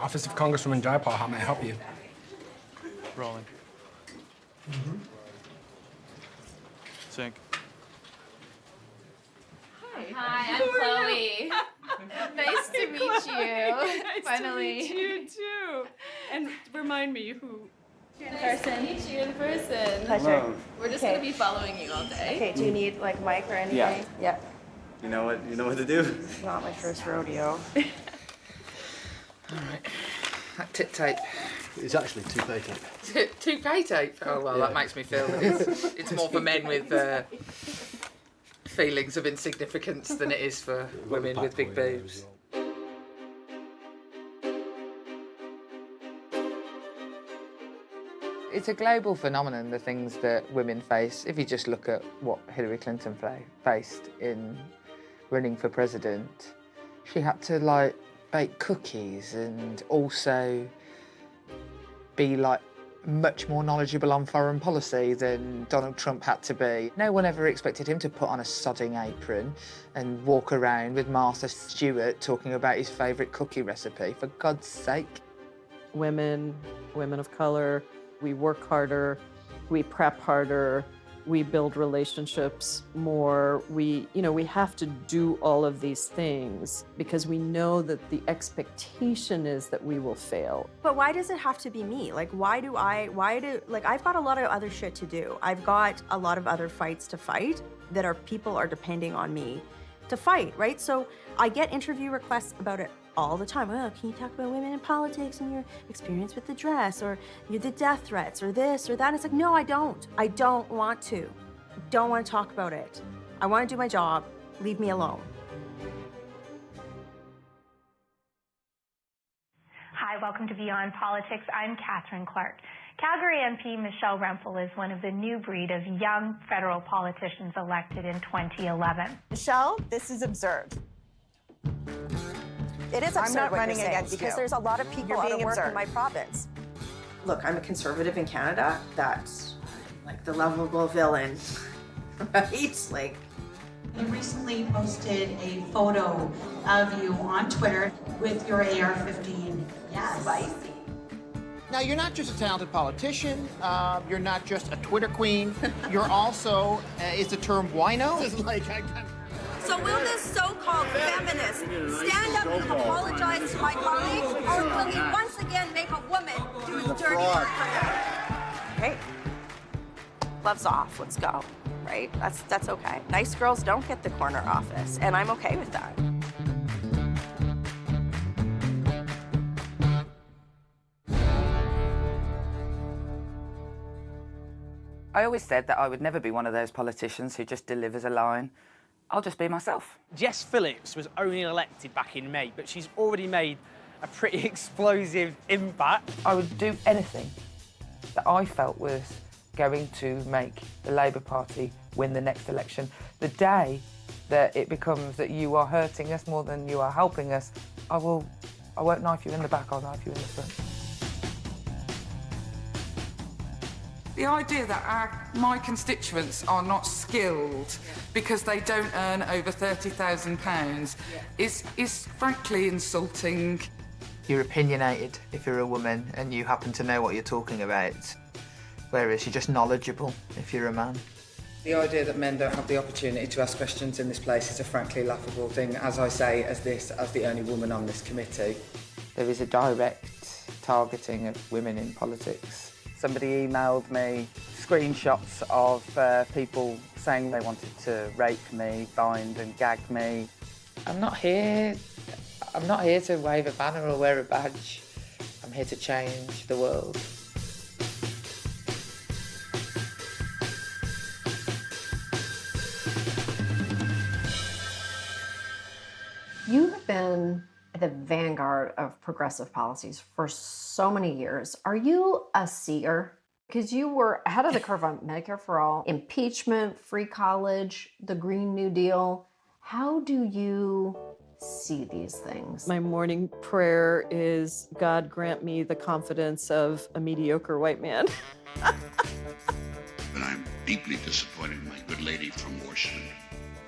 Office of Congresswoman Jayapal. How may I help you? Rolling. Sync. Hi, I'm Chloe. Nice to meet you. Nice Finally. to meet you too. And remind me who. Nice to meet you in person. Pleasure. We're just gonna be following you all day. Okay, do you need like mic or anything? Yeah. Yeah. You know what to do. It's not my first rodeo. That tip tape. It's actually toupee tape. Toupee tape? Oh, well, that makes me feel that it's more for men with feelings of insignificance than it is for women with big boobs. It's a global phenomenon, the things that women face. If you just look at what Hillary Clinton faced in running for president, she had to, like, bake cookies and also be, like, much more knowledgeable on foreign policy than Donald Trump had to be. No one ever expected him to put on a sodding apron and walk around with Martha Stewart talking about his favourite cookie recipe, for God's sake. Women of color, we work harder, we prep harder, we build relationships more. We have to do all of these things because we know that the expectation is that we will fail. But why does it have to be me? Like, I've got a lot of other shit to do. I've got a lot of other fights to fight that people are depending on me to fight, right? So I get interview requests about it all the time. Oh, can you talk about women in politics and your experience with the dress, or the death threats, or this or that? And it's like, no, I don't. I don't want to. I don't want to talk about it. I want to do my job. Leave me alone. Hi, welcome to Beyond Politics. I'm Catherine Clark. Calgary MP Michelle Rempel is one of the new breed of young federal politicians elected in 2011. Michelle, this is absurd. It is absurd. I'm not running against you because there's a lot of people out of work in my province. Look, I'm a conservative in Canada. That's like the lovable villain, right? Like, you recently posted a photo of you on Twitter with your AR-15. yes. Spicy. Now, you're not just a talented politician, you're not just a Twitter queen, you're also, is the term wino? So will this so-called feminist stand up and apologize to my colleagues, or will he once again make a woman do his dirty work for him? Hey, gloves off, let's go, right? That's okay. Nice girls don't get the corner office, and I'm okay with that. I always said that I would never be one of those politicians who just delivers a line. I'll just be myself. Jess Phillips was only elected back in May, but she's already made a pretty explosive impact. I would do anything that I felt was going to make the Labour Party win the next election. The day that it becomes that you are hurting us more than you are helping us, I won't knife you in the back, I'll knife you in the front. The idea that my constituents are not skilled because they don't earn over £30,000 is frankly insulting. You're opinionated if you're a woman and you happen to know what you're talking about, whereas you're just knowledgeable if you're a man. The idea that men don't have the opportunity to ask questions in this place is a frankly laughable thing, as I say, as the only woman on this committee. There is a direct targeting of women in politics. Somebody emailed me screenshots of people saying they wanted to rape me, bind and gag me. I'm not here to wave a banner or wear a badge. I'm here to change the world. You have been at the vanguard of progressive policies for so many years. Are you a seer? Because you were ahead of the curve on Medicare for All, impeachment, free college, the Green New Deal. How do you see these things? My morning prayer is, God grant me the confidence of a mediocre white man. But I'm deeply disappointed in my good lady from Washington.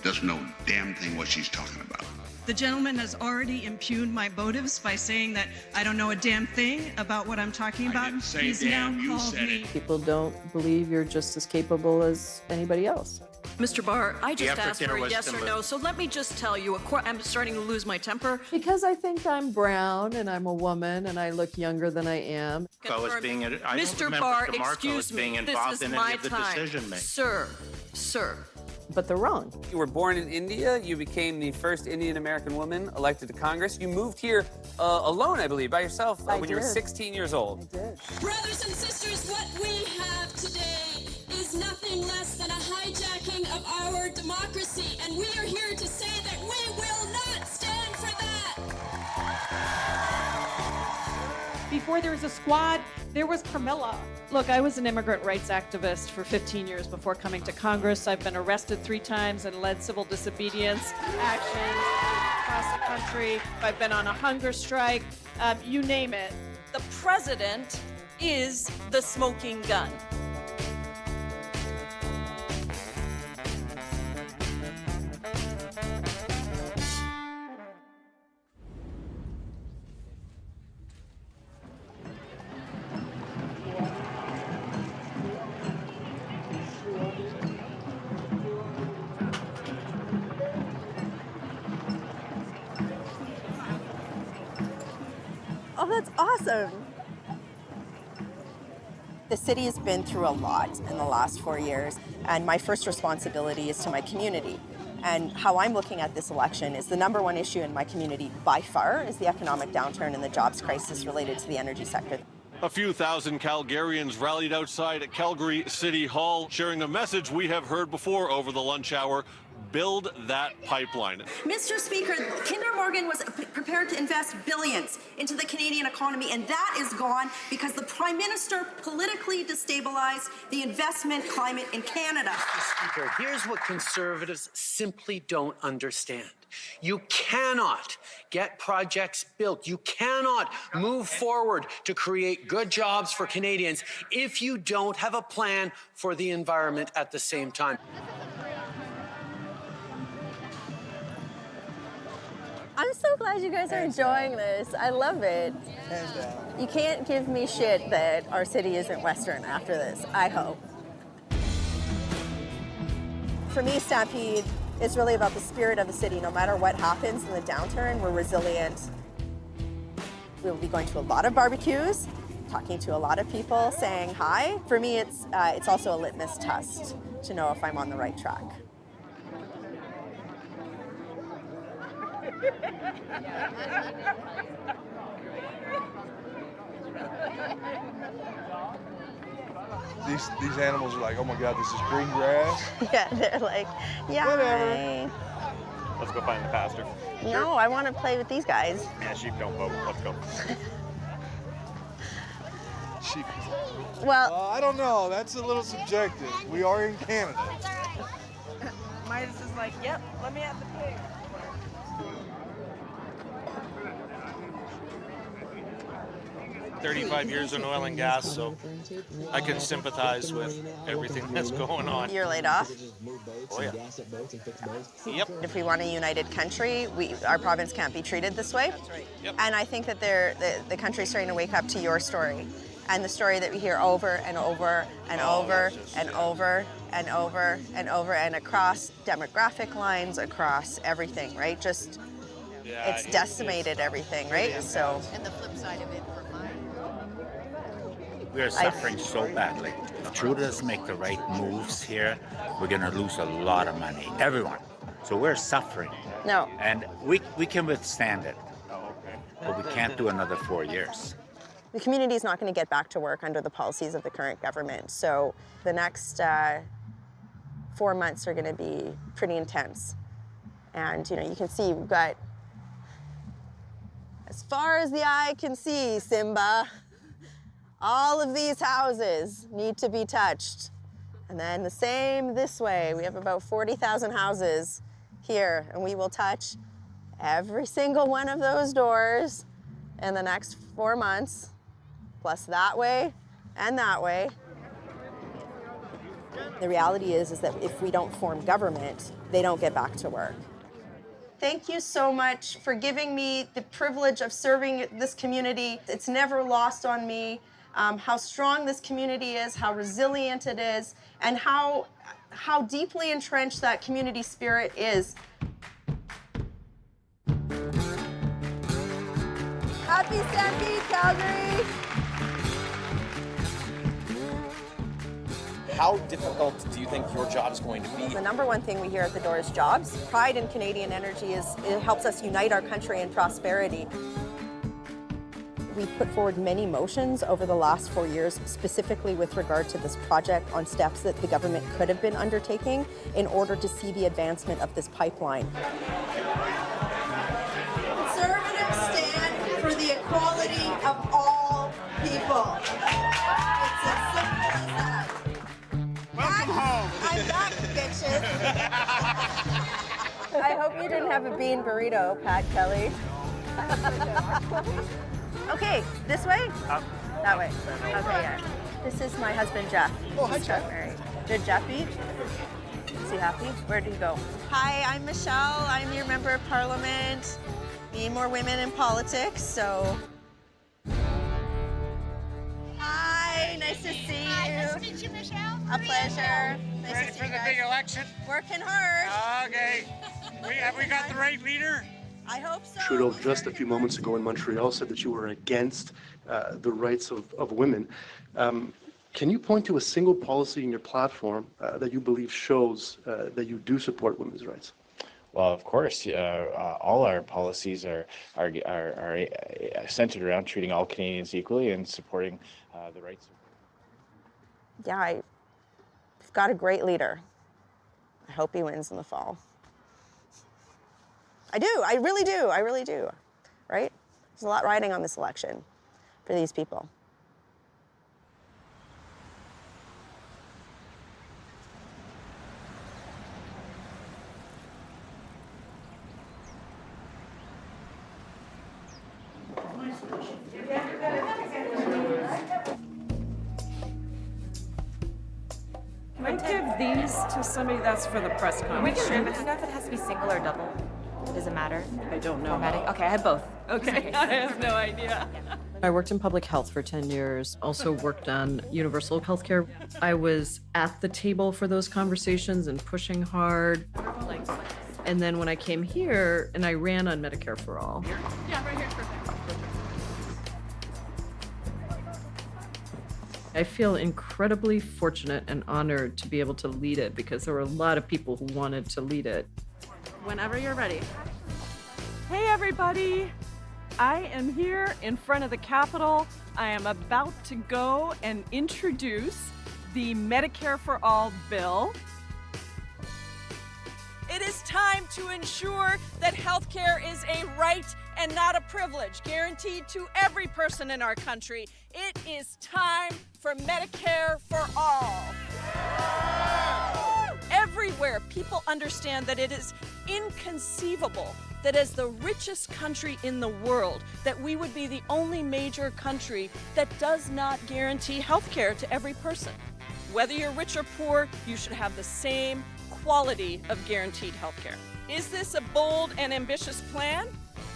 doesn't know damn thing what she's talking about. The gentleman has already impugned my motives by saying that I don't know a damn thing about what I'm talking about. I didn't say He's damn, now you called said me. it. People don't believe you're just as capable as anybody else. Mr. Barr, I just The asked effort for there a was yes to or move. no, so let me just tell you, I'm starting to lose my temper. Because I think I'm brown and I'm a woman and I look younger than I am. Mr. Barr, excuse me, this is my time. Sir. But they're wrong. You were born in India. You became the first Indian American woman elected to Congress. You moved here alone, I believe, by yourself when you were 16 years old. I did. Brothers and sisters, what we have today is nothing less than a hijacking of our democracy, and we are here to say that we will not stand for that. Before there was a squad, there was Pramila. Look, I was an immigrant rights activist for 15 years before coming to Congress. I've been arrested 3 times and led civil disobedience actions across the country. I've been on a hunger strike, you name it. The president is the smoking gun. Oh, that's awesome. The city has been through a lot in the last 4 years, and my first responsibility is to my community. And how I'm looking at this election is the number one issue in my community by far is the economic downturn and the jobs crisis related to the energy sector. A few thousand Calgarians rallied outside at Calgary City Hall, sharing a message we have heard before over the lunch hour: build that pipeline. Mr. Speaker, Kinder Morgan was prepared to invest billions into the Canadian economy, and that is gone because the Prime Minister politically destabilized the investment climate in Canada. Mr. Speaker, here's what Conservatives simply don't understand. You cannot get projects built. You cannot move forward to create good jobs for Canadians if you don't have a plan for the environment at the same time. I'm so glad you guys are enjoying this. I love it. You can't give me shit that our city isn't Western after this, I hope. For me, Stampede is really about the spirit of the city. No matter what happens in the downturn, we're resilient. We'll be going to a lot of barbecues, talking to a lot of people, saying hi. For me, it's also a litmus test to know if I'm on the right track. These animals are like, oh my God, this is green grass. Yeah, they're like, yeah. Whatever. Let's go find the pastor. No, I want to play with these guys. Yeah, sheep don't vote. Let's go. Sheep. Well, I don't know. That's a little subjective. We are in Canada. Midas is like, yep, let me have the pig. 35 years in oil and gas, so I can sympathize with everything that's going on. You're laid off? Oh, yeah. Yep. If we want a united country, our province can't be treated this way. That's right. Yep. And I think that the country's starting to wake up to your story and the story that we hear over and over and over and over and over and over and across demographic lines, across everything, right? Just, it's decimated everything, right? So. And the flip side of it for mine. We are suffering so badly. If Trudeau doesn't make the right moves here, we're going to lose a lot of money. Everyone. So we're suffering. No. And we can withstand it. But we can't do another 4 years. The community is not going to get back to work under the policies of the current government. So the next 4 months are going to be pretty intense. And, you know, you can see we've got, as far as the eye can see, Simba, all of these houses need to be touched. And then the same this way. We have about 40,000 houses here, and we will touch every single one of those doors in the next 4 months, plus that way and that way. The reality is that if we don't form government, they don't get back to work. Thank you so much for giving me the privilege of serving this community. It's never lost on me how strong this community is, how resilient it is, and how deeply entrenched that community spirit is. Happy Stampede, Calgary! How difficult do you think your job is going to be? The number one thing we hear at the door is jobs. Pride in Canadian energy it helps us unite our country in prosperity. We've put forward many motions over the last 4 years, specifically with regard to this project on steps that the government could have been undertaking in order to see the advancement of this pipeline. Conservatives stand for the equality of all people. It's as simple as that. Welcome home. I'm back, bitches. I hope you didn't have a bean burrito, Pat Kelly. Okay, this way? That way. Okay, yeah. This is my husband, Jeff. Oh, hi, He's Jeff. got married. Did Jeff eat? Is he happy? Where did he go? Hi, I'm Michelle. I'm your member of parliament. Need more women in politics, so. Hi, nice to see you. Nice to meet you, Michelle. A pleasure. Nice Ready to see for you the guys. big election? Working hard. Okay. Have we got the right leader? I hope so. Trudeau, just a few moments ago in Montreal, said that you were against the rights of women. Can you point to a single policy in your platform that you believe shows that you do support women's rights? Well, of course, all our policies are centered around treating all Canadians equally and supporting the rights of. Yeah, I've got a great leader. I hope he wins in the fall. I do, I really do, right? There's a lot riding on this election for these people. Can I give these to somebody? That's for the press conference. Do you know if it has to be single or double? Does it matter? I don't know. Formatting? Okay, I have both. Okay, I have no idea. I worked in public health for 10 years, also worked on universal healthcare. I was at the table for those conversations and pushing hard. And then when I came here, and I ran on Medicare for All. Yeah, right here. Perfect. I feel incredibly fortunate and honored to be able to lead it because there were a lot of people who wanted to lead it. Whenever you're ready. Hey, everybody. I am here in front of the Capitol. I am about to go and introduce the Medicare for All bill. It is time to ensure that healthcare is a right and not a privilege, guaranteed to every person in our country. It is time for Medicare for all. Everywhere, people understand that it is inconceivable that as the richest country in the world, that we would be the only major country that does not guarantee healthcare to every person. Whether you're rich or poor, you should have the same quality of guaranteed healthcare. Is this a bold and ambitious plan?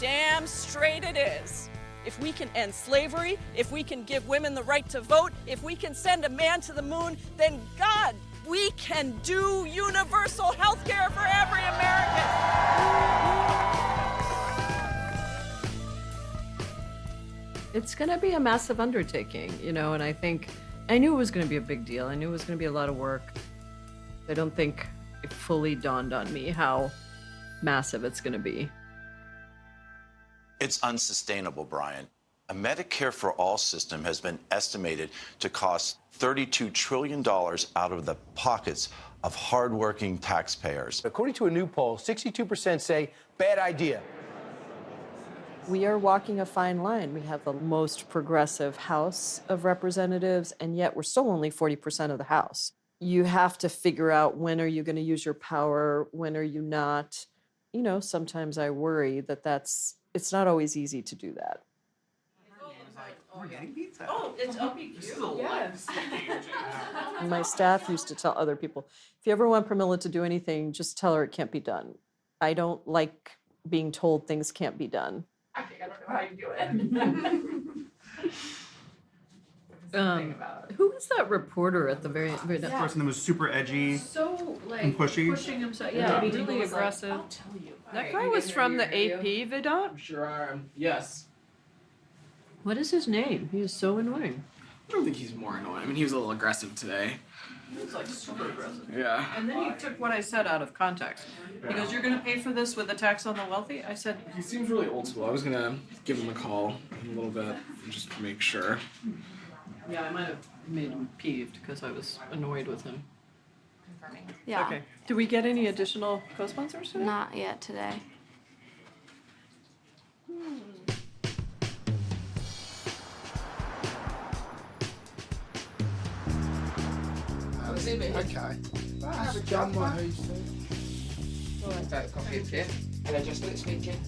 Damn straight it is. If we can end slavery, if we can give women the right to vote, if we can send a man to the moon, then God, we can do universal health care for every American. It's going to be a massive undertaking, and I knew it was going to be a big deal. I knew it was going to be a lot of work. I don't think it fully dawned on me how massive it's going to be. It's unsustainable, Brian. A Medicare for All system has been estimated to cost $32 trillion out of the pockets of hardworking taxpayers. According to a new poll, 62% say bad idea. We are walking a fine line. We have the most progressive House of Representatives, and yet we're still only 40% of the House. You have to figure out when are you going to use your power, when are you not. Sometimes I worry that it's not always easy to do that. we're getting pizza. Oh, it's OPQ. Yes. My staff used to tell other people, if you ever want Pramila to do anything, just tell her it can't be done. I don't like being told things can't be done. I think I don't know how you do it. Who was that reporter at the very The person that was super edgy so and pushy. pushing himself? Yeah, really aggressive. I'll tell you. That guy was from the AP, Vidot. I'm sure are. Yes. What is his name? He is so annoying. I don't think he's more annoying. I mean, he was a little aggressive today. He was like super aggressive. Yeah. And then he took what I said out of context. He goes, "You're going to pay for this with a tax on the wealthy?" I said, He seems really old school. I was gonna give him a call in a little bit just to make sure. yeah, I might have made him peeved because I was annoyed with him. Yeah. Okay. Do we get any additional co-sponsors today? Not yet today. Okay. That's John Who's Take a copy of it. Hello, Jess Phillips speaking.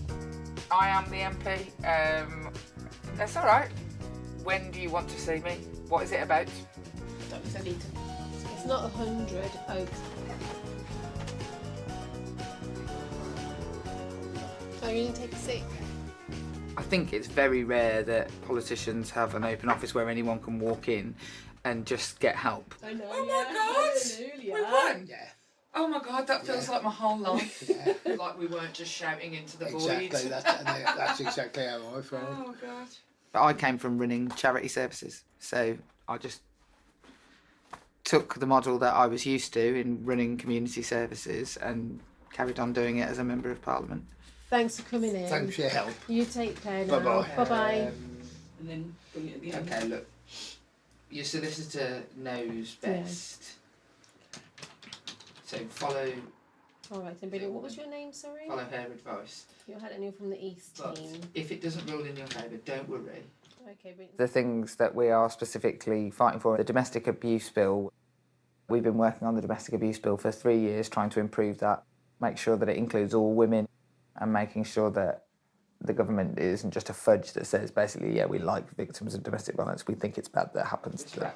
I am the MP. That's all right. When do you want to see me? What is it about? It's not 100 oaks. Oh, you need to take a seat. I think it's very rare that politicians have an open office where anyone can walk in and just get help. I know. Oh my God! We won! Yeah. Oh my God, that feels like my whole life. Like we weren't just shouting into the void. Exactly, that's exactly how I felt. Oh God. I came from running charity services, so I just took the model that I was used to in running community services and carried on doing it as a Member of Parliament. Thanks for coming in. Thanks for your help. You take care now. Bye-bye. Bye-bye. And then bring it at the end. Okay, look. Your solicitor knows best. So follow All right, then, brilliant. What was your name, sorry? her advice. You're heading from the East But team. if it doesn't rule in your favour, don't worry. Okay, brilliant. The things that we are specifically fighting for, the domestic abuse bill. We've been working on the domestic abuse bill for 3 years, trying to improve that, make sure that it includes all women, and making sure that the government isn't just a fudge that says basically, yeah, we like victims of domestic violence, we think it's bad that happens to them.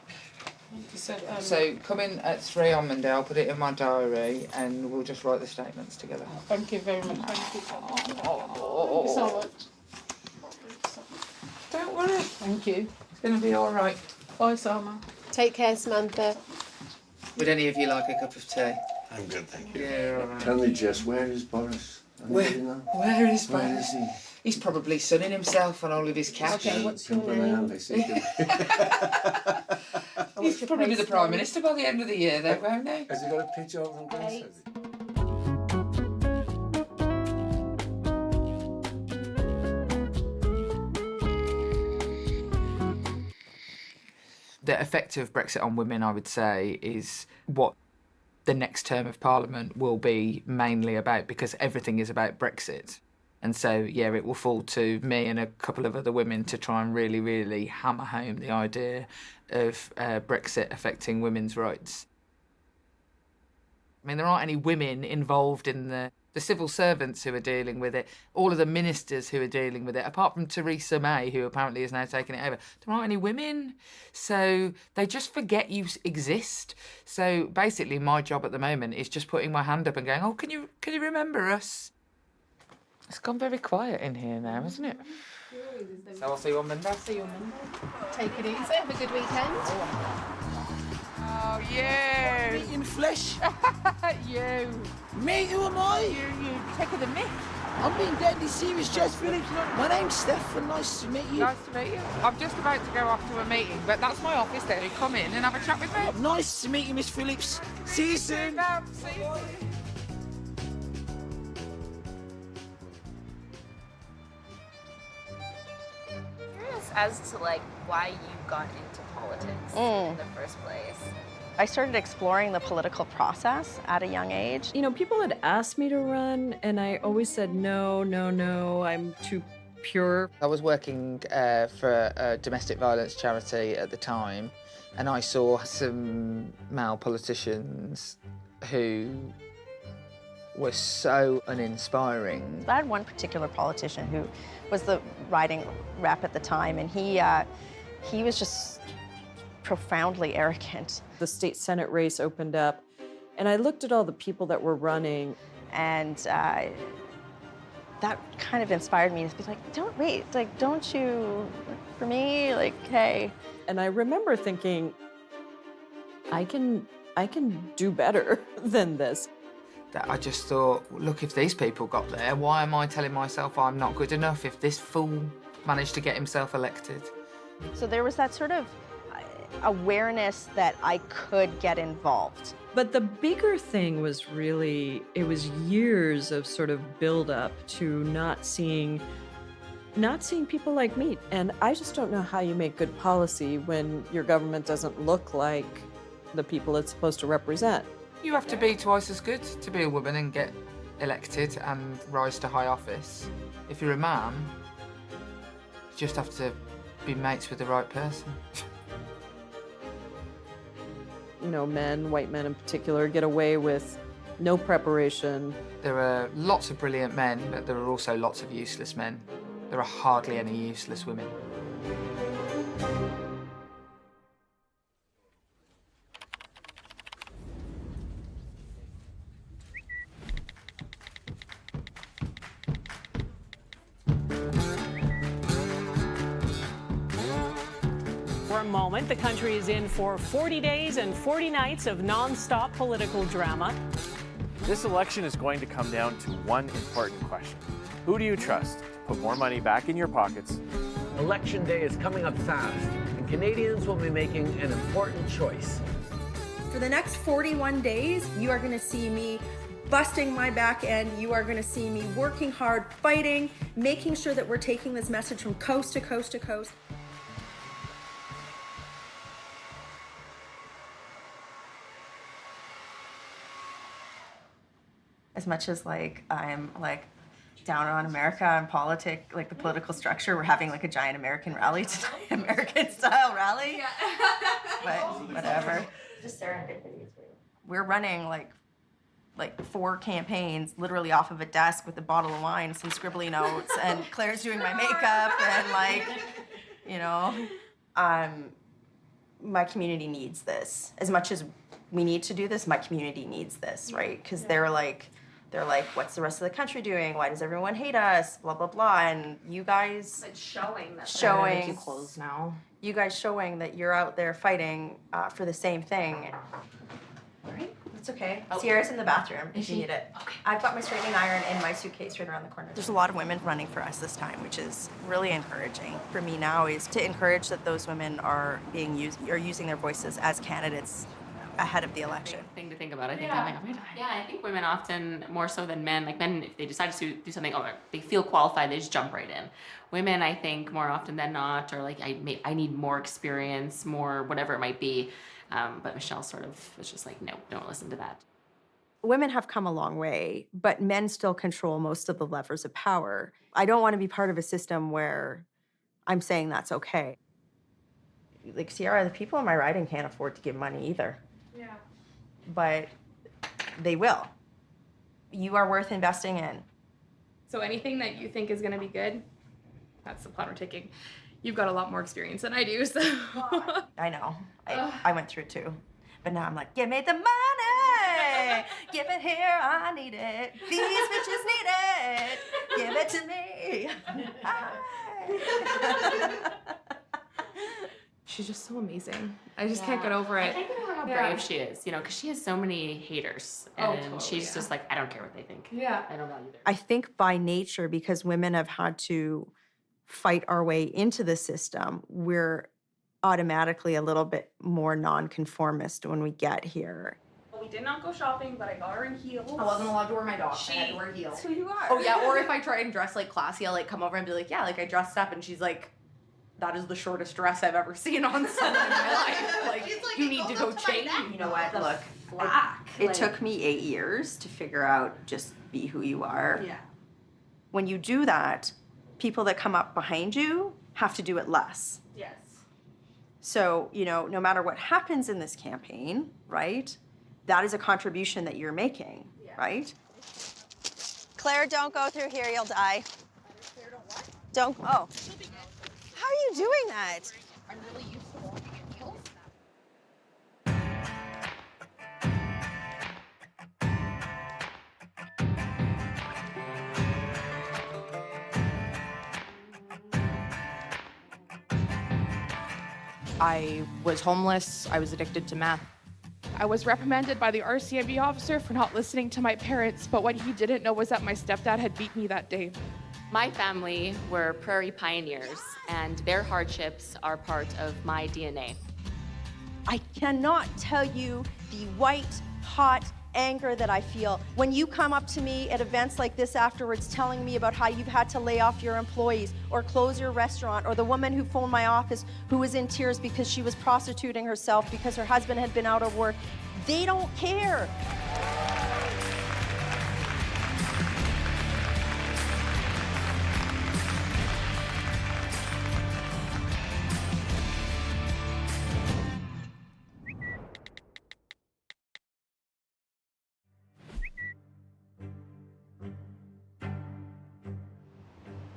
So come in at 3 on Monday, I'll put it in my diary and we'll just write the statements together. Thank you very much. Thank you so much. Don't worry. Thank you. It's going to be all right. Bye, Salma. Take care, Samantha. Would any of you like a cup of tea? I'm good, thank you. Yeah, all right. Tell me, Jess, where is Boris? Where is Where Boris? is he? He's probably sunning himself on all of his cash. Okay, what's your name? He's probably be the Prime Minister by the end of the year, though, won't he? Has he got a picture of him, Grace? The effect of Brexit on women, I would say, is what the next term of Parliament will be mainly about, because everything is about Brexit. And so, yeah, it will fall to me and a couple of other women to try and really, really hammer home the idea of Brexit affecting women's rights. I mean, there aren't any women involved in the civil servants who are dealing with it, all of the ministers who are dealing with it, apart from Theresa May, who apparently is now taking it over. There aren't any women. So they just forget you exist. So basically my job at the moment is just putting my hand up and going, oh, can you remember us? It's gone very quiet in here now, hasn't it? So I'll see you on Monday. I'll see you on Monday. Take it easy. Have a good weekend. Oh, you! Meet in flesh. You! Me, who am I? You taking the mick. I'm being deadly serious, Jess Phillips. My name's Steph, nice to meet you. Nice to meet you. I'm just about to go off to a meeting, but that's my office there. Come in and have a chat with me. Nice to meet you, Miss Phillips. See you soon. See you soon. As to like why you got into politics in the first place. I started exploring the political process at a young age. You know, people had asked me to run, and I always said, no, I'm too pure. I was working for a domestic violence charity at the time, and I saw some male politicians who were so uninspiring. I had one particular politician who was the riding rep at the time, and he he was just profoundly arrogant. The state Senate race opened up, and I looked at all the people that were running. And that kind of inspired me to be like, don't you, for me, like, hey. And I remember thinking, I can do better than this. That I just thought, look, if these people got there, why am I telling myself I'm not good enough if this fool managed to get himself elected? So there was that sort of awareness that I could get involved. But the bigger thing was really, it was years of sort of build up to not seeing people like me. And I just don't know how you make good policy when your government doesn't look like the people it's supposed to represent. You have to be twice as good to be a woman and get elected and rise to high office. If you're a man, you just have to be mates with the right person. You know, men, white men in particular, get away with no preparation. There are lots of brilliant men, but there are also lots of useless men. There are hardly any useless women. For a moment, the country is in for 40 days and 40 nights of non-stop political drama. This election is going to come down to one important question. Who do you trust to put more money back in your pockets? Election day is coming up fast, and Canadians will be making an important choice. For the next 41 days, you are going to see me busting my back end. You are going to see me working hard, fighting, making sure that we're taking this message from coast to coast to coast. As much as like I'm like down on America and politics, like the political structure, we're having like a giant American rally tonight, American style rally. Yeah. But whatever. Just serendipity. We're running like 4 campaigns literally off of a desk with a bottle of wine, some scribbly notes, and Claire's doing my makeup, and like, you know, my community needs this. As much as we need to do this, my community needs this, right? Because they're like, what's the rest of the country doing? Why does everyone hate us? Blah, blah, blah. And you guys... It's showing that showing you clothes now. You guys showing that you're out there fighting for the same thing. All right, it's okay. Sierra's in the bathroom if you need it. Okay. I've got my straightening iron in my suitcase right around the corner. There's a lot of women running for us this time, which is really encouraging. For me now is to encourage that those women are using their voices as candidates ahead of the election. Thing to think about, I think. I think women often, more so than men, like men, if they decide to do something, they feel qualified, they just jump right in. Women, I think, more often than not, are like, I need more experience, more whatever it might be. But Michelle sort of was just like, no, don't listen to that. Women have come a long way, but men still control most of the levers of power. I don't want to be part of a system where I'm saying that's okay. Like, Sierra, the people in my riding can't afford to give money either. Yeah. But they will. You are worth investing in. So anything that you think is going to be good, that's the plan we're taking. You've got a lot more experience than I do, so. I know. I went through too. But now I'm like, give me the money. Give it here, I need it. These bitches need it. Give it to me. She's just so amazing. I just can't get over it. I can't get over how brave she is, you know, because she has so many haters. And she's just like, I don't care what they think. Yeah. I don't value their. I think by nature, because women have had to fight our way into the system, we're automatically a little bit more nonconformist when we get here. We did not go shopping, but I got her in heels. I wasn't allowed to wear my docs. I had to wear heels. That's who you are. Oh yeah, or if I try and dress like classy, I'll like come over and be like, yeah, like I dressed up, and she's like, that is the shortest dress I've ever seen on someone in my life. Like, you need to go change. You know what? Look, Black. it took me 8 years to figure out just be who you are. Yeah. When you do that, people that come up behind you have to do it less. Yes. So, you know, no matter what happens in this campaign, right, that is a contribution that you're making, right? Claire, don't go through here, you'll die. Don't, oh. How are you doing that? I'm really used to walking in heels. I was homeless. I was addicted to meth. I was reprimanded by the RCMP officer for not listening to my parents, but what he didn't know was that my stepdad had beat me that day. My family were prairie pioneers, and their hardships are part of my DNA. I cannot tell you the white, hot anger that I feel when you come up to me at events like this afterwards telling me about how you've had to lay off your employees or close your restaurant, or the woman who phoned my office who was in tears because she was prostituting herself because her husband had been out of work. They don't care.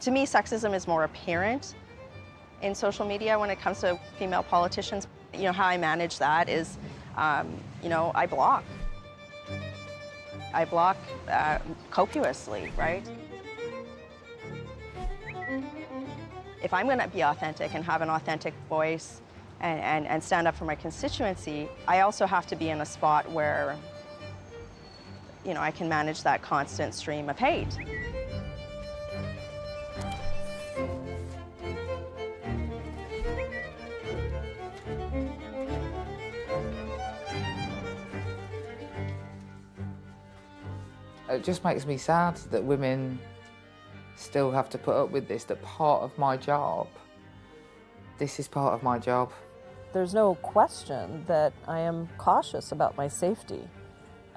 To me, sexism is more apparent in social media when it comes to female politicians. You know, how I manage that is, you know, I block. I block copiously, right? If I'm gonna be authentic and have an authentic voice and stand up for my constituency, I also have to be in a spot where, you know, I can manage that constant stream of hate. It just makes me sad that women still have to put up with this, that part of my job, this is part of my job. There's no question that I am cautious about my safety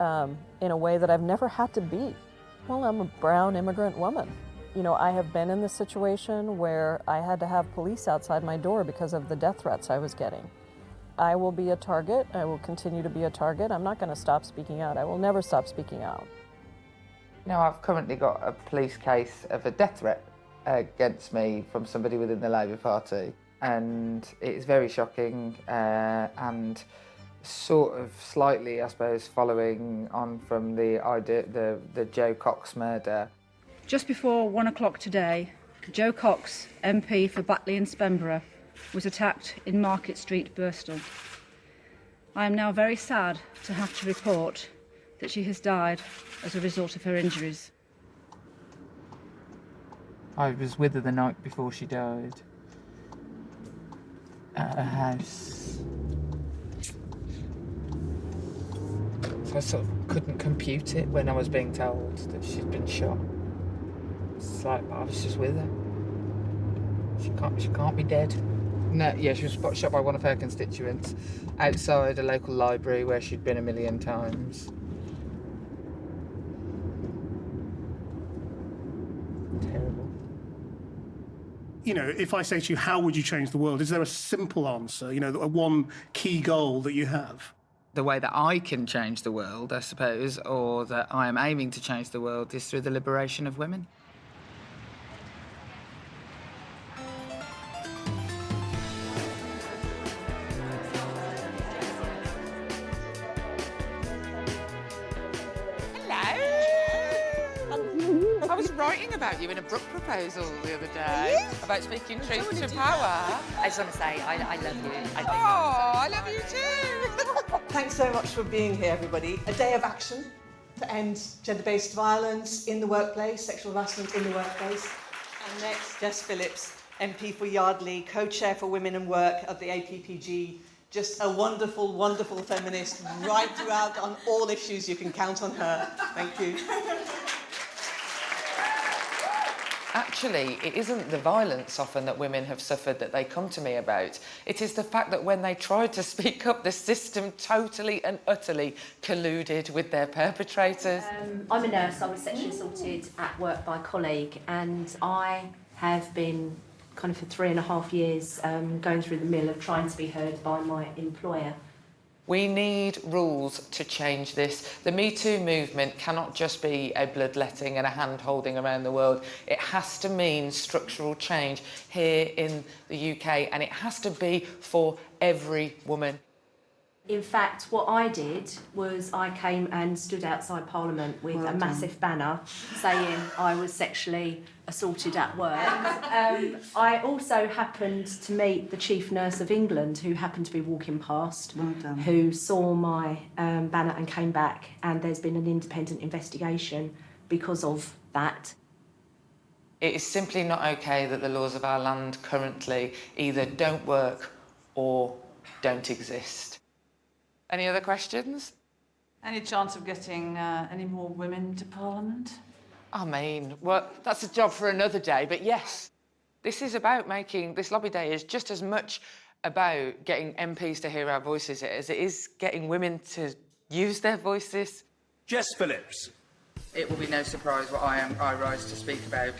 in a way that I've never had to be. Well, I'm a brown immigrant woman. You know, I have been in the situation where I had to have police outside my door because of the death threats I was getting. I will be a target. I will continue to be a target. I'm not going to stop speaking out. I will never stop speaking out. Now, I've currently got a police case of a death threat against me from somebody within the Labour Party, and it's very shocking and sort of slightly, I suppose, following on from the Joe Cox murder. Just before 1 o'clock today, Joe Cox, MP for Batley and Spenborough, was attacked in Market Street, Bristol. I am now very sad to have to report that she has died as a result of her injuries. I was with her the night before she died at her house. So I sort of couldn't compute it when I was being told that she'd been shot. It's like I was just with her. She can't be dead. No, yeah, she was shot by one of her constituents outside a local library where she'd been a million times. Terrible. You know, if I say to you, how would you change the world? Is there a simple answer, you know, a one key goal that you have? The way that I can change the world, I suppose, or that I am aiming to change the world, is through the liberation of women. I was writing about you in a book proposal the other day about speaking truth to power. I just want to say I love you. I love you too. Thanks so much for being here, everybody. A day of action to end gender-based violence in the workplace, sexual harassment in the workplace. And next, Jess Phillips, MP for Yardley, co-chair for Women and Work of the APPG. Just a wonderful, wonderful feminist right throughout on all issues. You can count on her. Thank you. Actually, it isn't the violence often that women have suffered that they come to me about. It is the fact that when they tried to speak up, the system totally and utterly colluded with their perpetrators. I'm a nurse. I was sexually assaulted at work by a colleague, and I have been kind of for 3.5 years going through the mill of trying to be heard by my employer. We need rules to change this. The Me Too movement cannot just be a bloodletting and a hand-holding around the world. It has to mean structural change here in the UK, and it has to be for every woman. In fact, what I did was I came and stood outside Parliament with a massive banner saying I was sexually assaulted at work. I also happened to meet the Chief Nurse of England, who happened to be walking past, who saw my banner and came back, and there's been an independent investigation because of that. It is simply not okay that the laws of our land currently either don't work or don't exist. Any other questions? Any chance of getting any more women to Parliament? I mean, well, that's a job for another day, but yes, this lobby day is just as much about getting MPs to hear our voices as it is getting women to use their voices. Jess Phillips. It will be no surprise what I rise to speak about.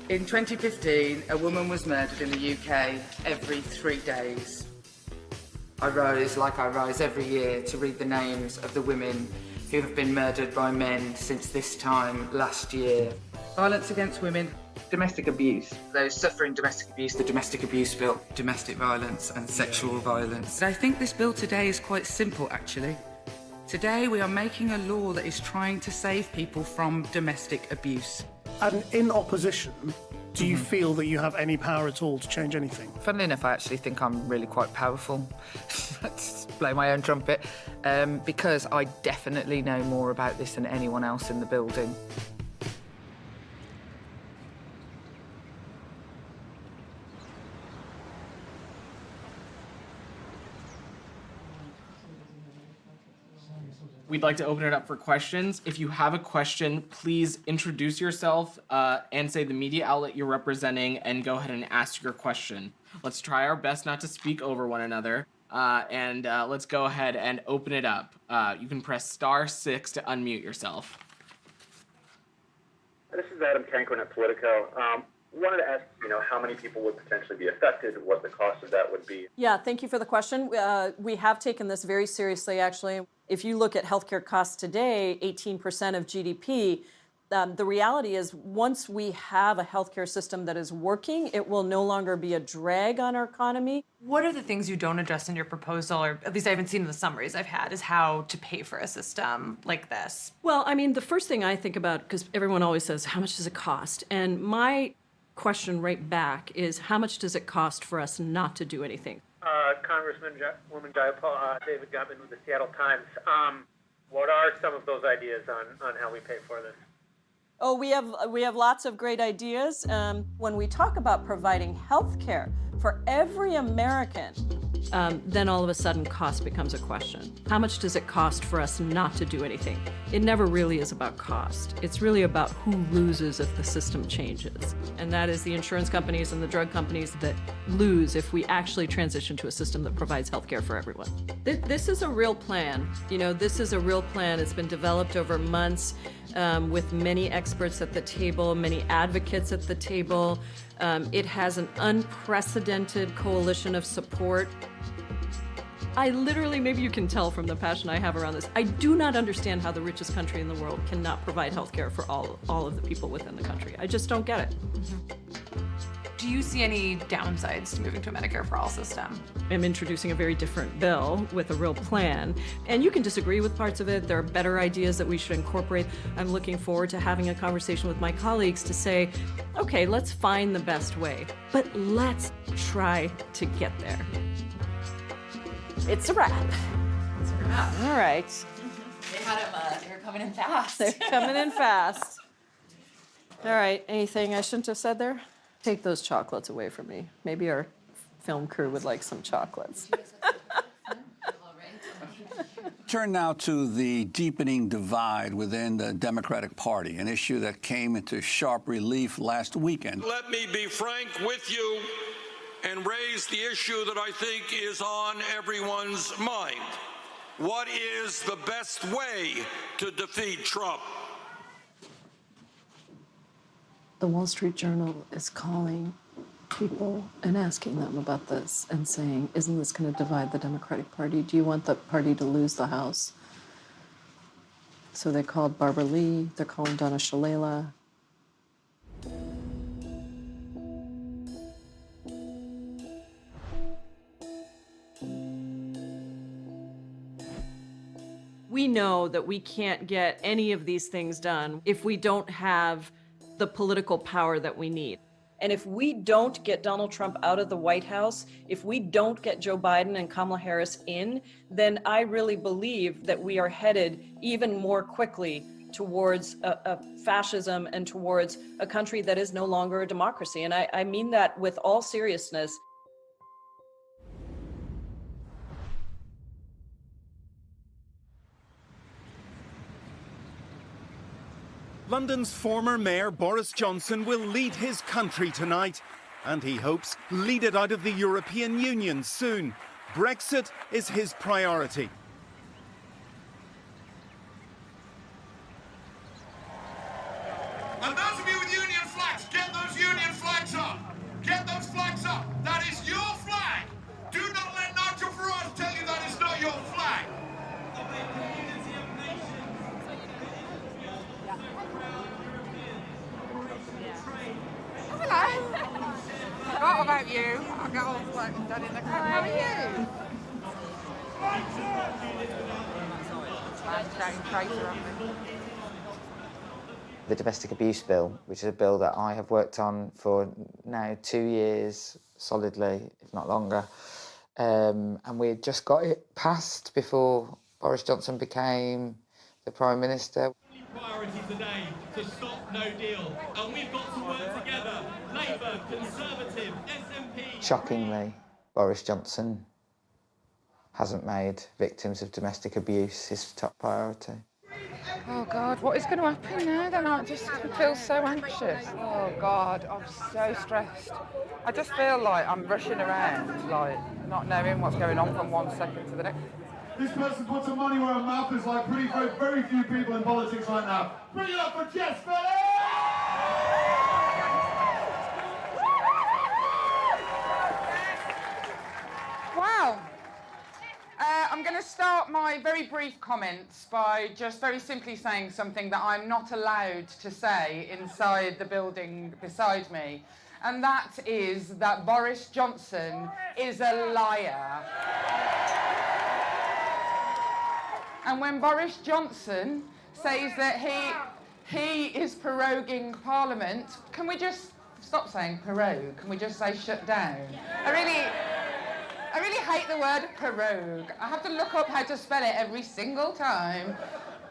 In 2015, a woman was murdered in the UK every 3 days. I rise like I rise every year to read the names of the women who have been murdered by men since this time last year. Violence against women, domestic abuse, those suffering domestic abuse, the Domestic Abuse Bill, domestic violence and sexual violence. I think this bill today is quite simple, actually. Today we are making a law that is trying to save people from domestic abuse. And in opposition, do you feel that you have any power at all to change anything? Funnily enough, I actually think I'm really quite powerful. Let's blow my own trumpet. Because I definitely know more about this than anyone else in the building. We'd like to open it up for questions. If you have a question, please introduce yourself and say the media outlet you're representing and go ahead and ask your question. Let's try our best not to speak over one another and let's go ahead and open it up. You can press *6 to unmute yourself. This is Adam Cankren at Politico. Wanted to ask, how many people would potentially be affected, what the cost of that would be. Yeah, thank you for the question. We have taken this very seriously, actually. If you look at healthcare costs today, 18% of GDP, the reality is once we have a healthcare system that is working, it will no longer be a drag on our economy. What are the things you don't address in your proposal, or at least I haven't seen in the summaries I've had, is how to pay for a system like this? Well, I mean, the first thing I think about, because everyone always says, how much does it cost? And my question right back is, how much does it cost for us not to do anything? Congresswoman Jayapal, David Gutman with the Seattle Times. What are some of those ideas on how we pay for this? Oh, we have lots of great ideas. When we talk about providing health care for every American, then all of a sudden cost becomes a question. How much does it cost for us not to do anything? It never really is about cost. It's really about who loses if the system changes. And that is the insurance companies and the drug companies that lose if we actually transition to a system that provides health care for everyone. This is a real plan. This is a real plan. It's been developed over months with many experts at the table, many advocates at the table. It has an unprecedented coalition of support. I literally, maybe you can tell from the passion I have around this, I do not understand how the richest country in the world cannot provide health care for all of the people within the country. I just don't get it. Do you see any downsides to moving to a Medicare for All system? I'm introducing a very different bill with a real plan. And you can disagree with parts of it. There are better ideas that we should incorporate. I'm looking forward to having a conversation with my colleagues to say, okay, let's find the best way, but let's try to get there. It's a wrap. It's a wrap. All right. They had them, they were coming in fast. They're coming in fast. All right, anything I shouldn't have said there? Take those chocolates away from me. Maybe our film crew would like some chocolates. Turn now to the deepening divide within the Democratic Party, an issue that came into sharp relief last weekend. Let me be frank with you and raise the issue that I think is on everyone's mind. What is the best way to defeat Trump? The Wall Street Journal is calling people and asking them about this and saying, isn't this going to divide the Democratic Party? Do you want the party to lose the House? So they called Barbara Lee, they're calling Donna Shalala. We know that we can't get any of these things done if we don't have the political power that we need. And if we don't get Donald Trump out of the White House, if we don't get Joe Biden and Kamala Harris in, then I really believe that we are headed even more quickly towards a fascism and towards a country that is no longer a democracy. And I mean that with all seriousness. London's former mayor Boris Johnson will lead his country tonight, and he hopes lead it out of the European Union soon. Brexit is his priority. And those of you with union flags, get those union flags up. Get those flags up. That is your flag. Do not let Nigel Farage tell you that is not your flag. Hello. Forgot about you. I got all the work done in the car. How are you? The domestic abuse bill, which is a bill that I have worked on for now 2 years solidly, if not longer. And we just got it passed before Boris Johnson became the Prime Minister. Priority today to stop no deal, and we've got to work together. Labour, Conservative, SNP. Shockingly, Boris Johnson hasn't made victims of domestic abuse his top priority. Oh God, what is going to happen now? Then I just feel so anxious. Oh God, I'm so stressed. I just feel like I'm rushing around, like not knowing what's going on from one second to the next. This person puts her money where her mouth is, like very few people in politics right now. Bring it up for Jess Phillips! Wow. I'm going to start my very brief comments by just very simply saying something that I'm not allowed to say inside the building beside me, and that is that Boris Johnson is a liar. And when Boris Johnson says that he is proroguing Parliament, can we just stop saying prorogue? Can we just say shut down? I really hate the word prorogue. I have to look up how to spell it every single time.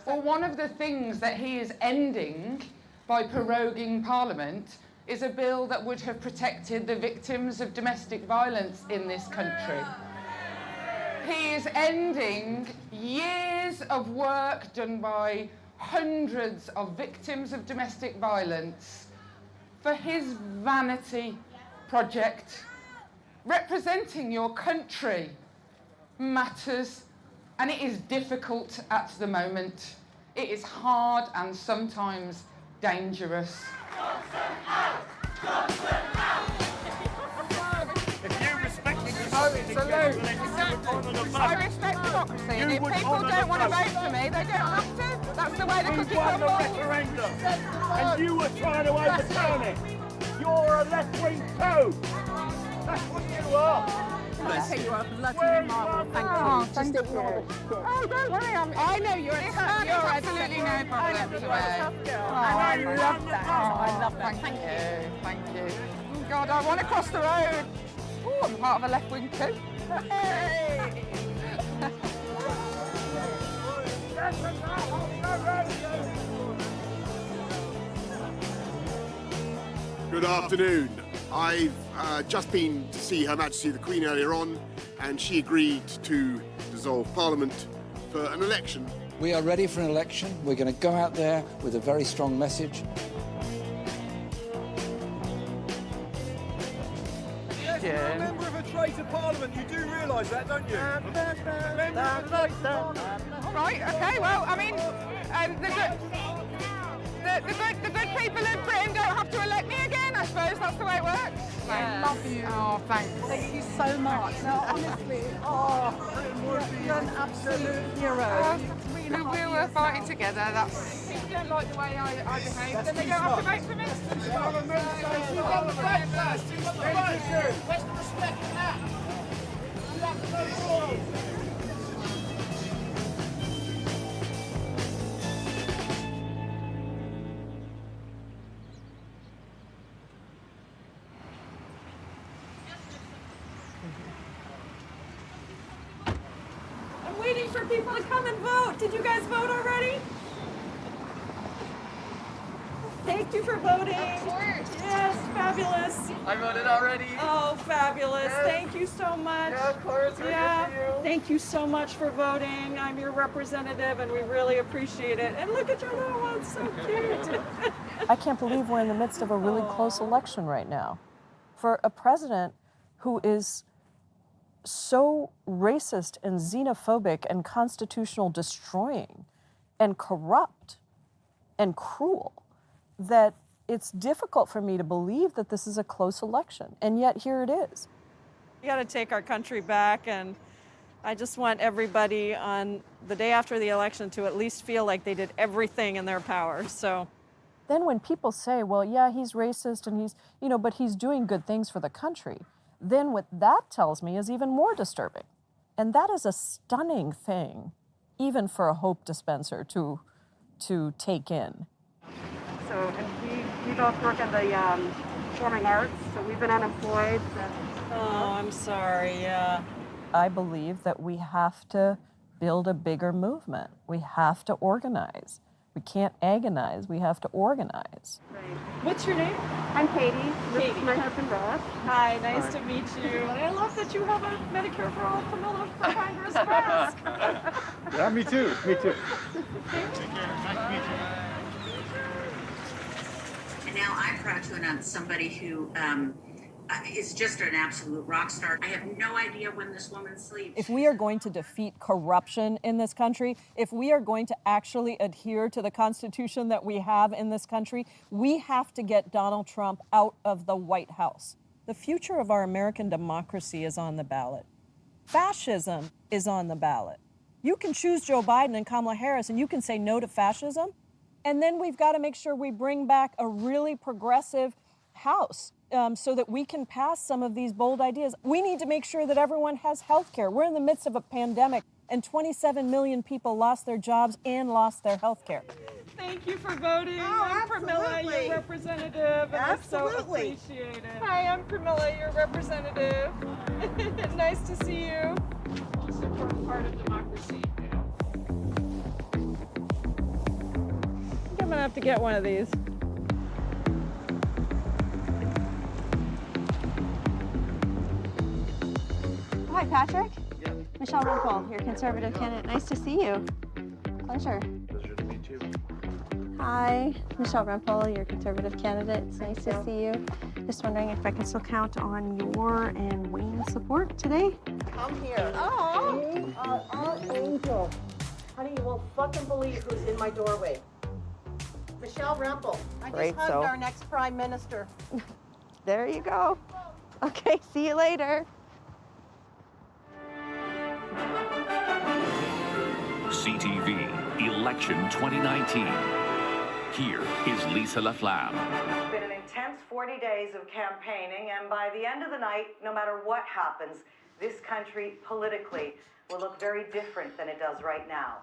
Well, one of the things that he is ending by proroguing Parliament is a bill that would have protected the victims of domestic violence in this country. He is ending years of work done by hundreds of victims of domestic violence for his vanity project. Representing your country matters, and it is difficult at the moment. It is hard and sometimes dangerous. I respect democracy, and if people don't want to vote for me, they don't have to. That's the way the cookie crumbles. You won the referendum, and you were trying to overturn it. You're a left-wing coup. That's what you are. You are bloody marvel. Thank you. Oh, don't worry. I know you're a tough. You're absolutely no problem to me. I love that. I love that. Thank you. Thank you. Oh, God, I want to cross the road. Oh, I'm part of a left-wing coup. Hey! Good afternoon. I've just been to see Her Majesty the Queen earlier on, and she agreed to dissolve Parliament for an election. We are ready for an election. We're going to go out there with a very strong message. You're a member of a traitor Parliament. You do realise that, don't you? Right, okay, well, I mean, the good people of Britain don't have to elect me again. I suppose that's the way it works. Thanks. Love you. Oh, thanks. Thank you so much. No, honestly, you're an absolute hero. We were fighting together. That's. If you don't like the way I behave, then they don't have to vote for me. Where's the respect in that? You have to go forward. I'm waiting for people to come and vote. Did you guys vote already? Thank you for voting. Of course. Yes, fabulous. I voted already. Oh, fabulous. Yes. Thank you so much. Yeah, of course. Yeah. Thank you so much for voting. I'm your representative and we really appreciate it. And look at your little one, so cute. I can't believe we're in the midst of a really close election right now. For a president who is so racist and xenophobic and constitutional destroying and corrupt and cruel that it's difficult for me to believe that this is a close election. And yet here it is. We got to take our country back, and I just want everybody on the day after the election to at least feel like they did everything in their power. So then when people say, well, yeah, he's racist and he's, but he's doing good things for the country, then what that tells me is even more disturbing. And that is a stunning thing, even for a hope dispenser to take in. So, and we both work in the performing arts, so we've been unemployed. Oh, I'm sorry, yeah. I believe that we have to build a bigger movement. We have to organize. We can't agonize, we have to organize. Right. What's your name? I'm Katie. This Katie. is my husband, Ross. Hi, nice to meet you. And I love that you have a Medicare for All Pramila for Congress mask. Yeah, me too. Me too. Take care. Nice to meet you. And now I'm proud to announce somebody who is just an absolute rock star. I have no idea when this woman sleeps. If we are going to defeat corruption in this country, if we are going to actually adhere to the Constitution that we have in this country, we have to get Donald Trump out of the White House. The future of our American democracy is on the ballot. Fascism is on the ballot. You can choose Joe Biden and Kamala Harris, and you can say no to fascism. And then we've got to make sure we bring back a really progressive House so that we can pass some of these bold ideas. We need to make sure that everyone has health care. We're in the midst of a pandemic, and 27 million people lost their jobs and lost their health care. Thank you for voting. I'm Pramila, your representative, and I so appreciate it. Hi, I'm Pramila, your representative. Nice to see you. Also, we're part of democracy. I'm gonna have to get one of these. Hi, Patrick. Yeah. Michelle Rempel, your conservative candidate. Nice to see you. Pleasure. Pleasure to meet you. Hi, Michelle Rempel, your conservative candidate. It's nice to see you. Just wondering if I can still count on your and Wayne's support today. I'm here. Oh, you are our angel. Honey, you won't fucking believe who's in my doorway. Michelle Rempel. I just hugged our next prime minister. There you go. Okay, see you later. CTV Election 2019. Here is Lisa LaFlamme. It's been an intense 40 days of campaigning, and by the end of the night, no matter what happens, this country politically will look very different than it does right now.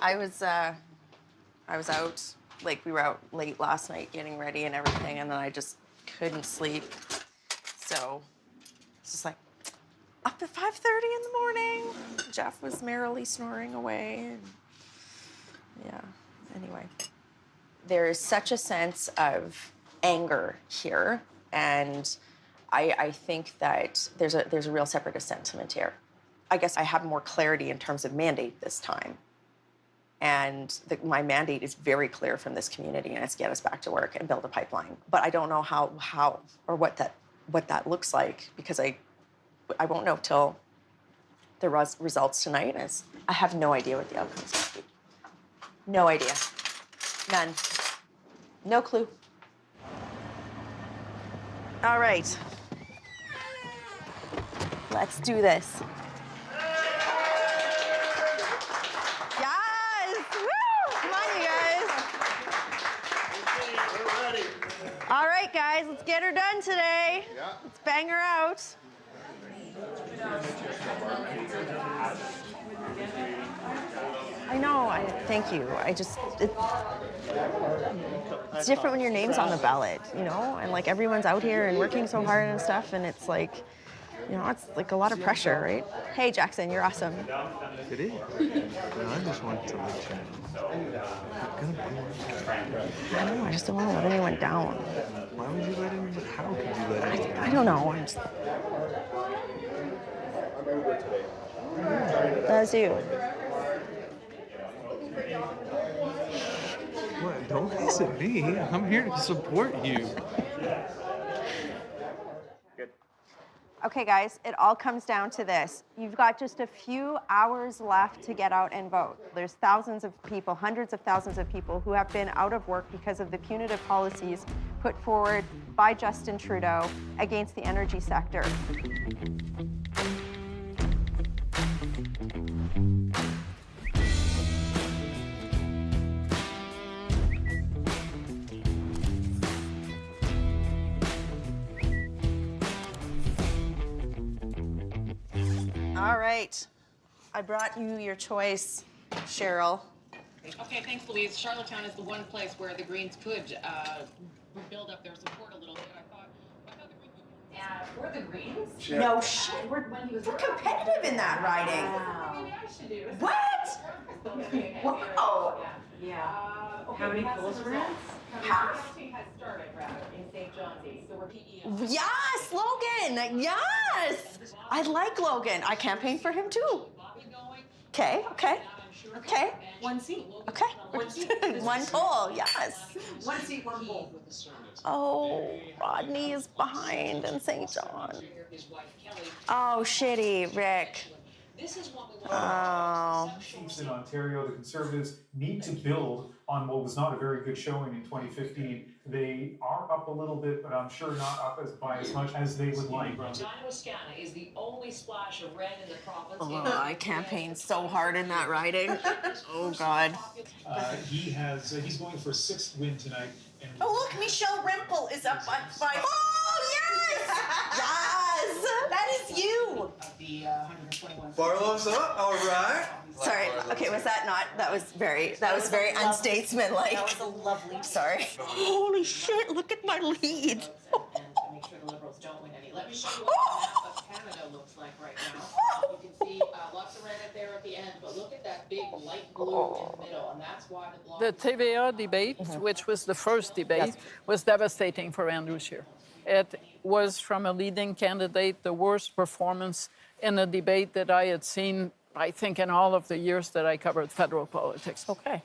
I was out, like we were out late last night getting ready and everything, and then I just couldn't sleep. So it's just like up at 5:30 in the morning. Jeff was merrily snoring away. And yeah, anyway. There is such a sense of anger here, and I think that there's a real separatist sentiment here. I guess I have more clarity in terms of mandate this time. And my mandate is very clear from this community, and it's get us back to work and build a pipeline. But I don't know how or what that looks like, because I won't know till the results tonight. I have no idea what the outcome's going to be. No idea. None. No clue. All right. Let's do this. Yes! Woo! Come on, you guys. All right, guys, let's get her done today. Let's bang her out. I know, thank you. It's different when your name's on the ballot, you know? And like everyone's out here and working so hard and stuff, and it's like, you know, it's like a lot of pressure, right? Hey, Jackson, you're awesome. Did he? No, I just wanted to let you know. I don't know, I just don't want to let anyone down. Why would you let him? How could you let him? I don't know. That's you. What? Don't hiss at me. I'm here to support you. Okay, guys, it all comes down to this. You've got just a few hours left to get out and vote. There's thousands of people, hundreds of thousands of people who have been out of work because of the punitive policies put forward by Justin Trudeau against the energy sector. All right. I brought you your choice, Cheryl. Okay, thanks, Louise. Charlottetown is the one place where the Greens could build up their support a little bit. I thought the Greens. For the Greens? Sure. No shit. We're competitive in that riding. Wow. What? Wow. Yeah. How many polls were in? Half. Counting has started, rather, in St. John's East. So we're Yes, Logan. Yes. I like Logan. I campaigned for him too. Okay. one seat. Okay. One seat. One poll, yes. One seat, one poll. Oh, Rodney is behind in St. John. Oh, shitty, Rick. Oh. Chiefs in Ontario, the Conservatives need to build on what was not a very good showing in 2015. They are up a little bit, but I'm sure not up by as much as they would like. Wisconsin is the only splash of red in the province. Oh, I campaigned so hard in that riding. Oh, God. He's going for a 6th win tonight. Oh, look, Michelle Rempel is up by 5. Oh, yes! Yes! That is you! Barlow's up, all right. Sorry. Okay, was that not? That was very unstatesmanlike. That was a lovely. Sorry. Holy shit! Look at my lead. To make sure the Liberals don't win any. Let me show you what the map of Canada looks like right now. You can see lots of red up there at the end, but look at that big light blue in the middle, and that's why the bloc. The TVA debate, which was the first debate, was devastating for Andrew Scheer. It was, from a leading candidate, the worst performance in a debate that I had seen, I think, in all of the years that I covered federal politics. Okay.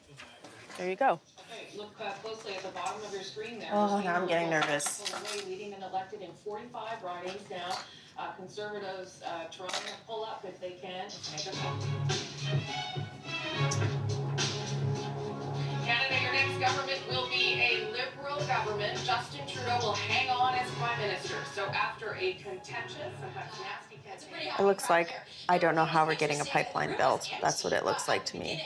There you go. Okay, look closely at the bottom of your screen there. Oh, now I'm getting nervous. Leading and elected in 45 ridings now. Conservatives trying to pull up if they can to make a call. Canada, your next government will be a Liberal government. Justin Trudeau will hang on as Prime Minister. So after a contentious, sometimes nasty campaign. It looks like I don't know how we're getting a pipeline built. That's what it looks like to me.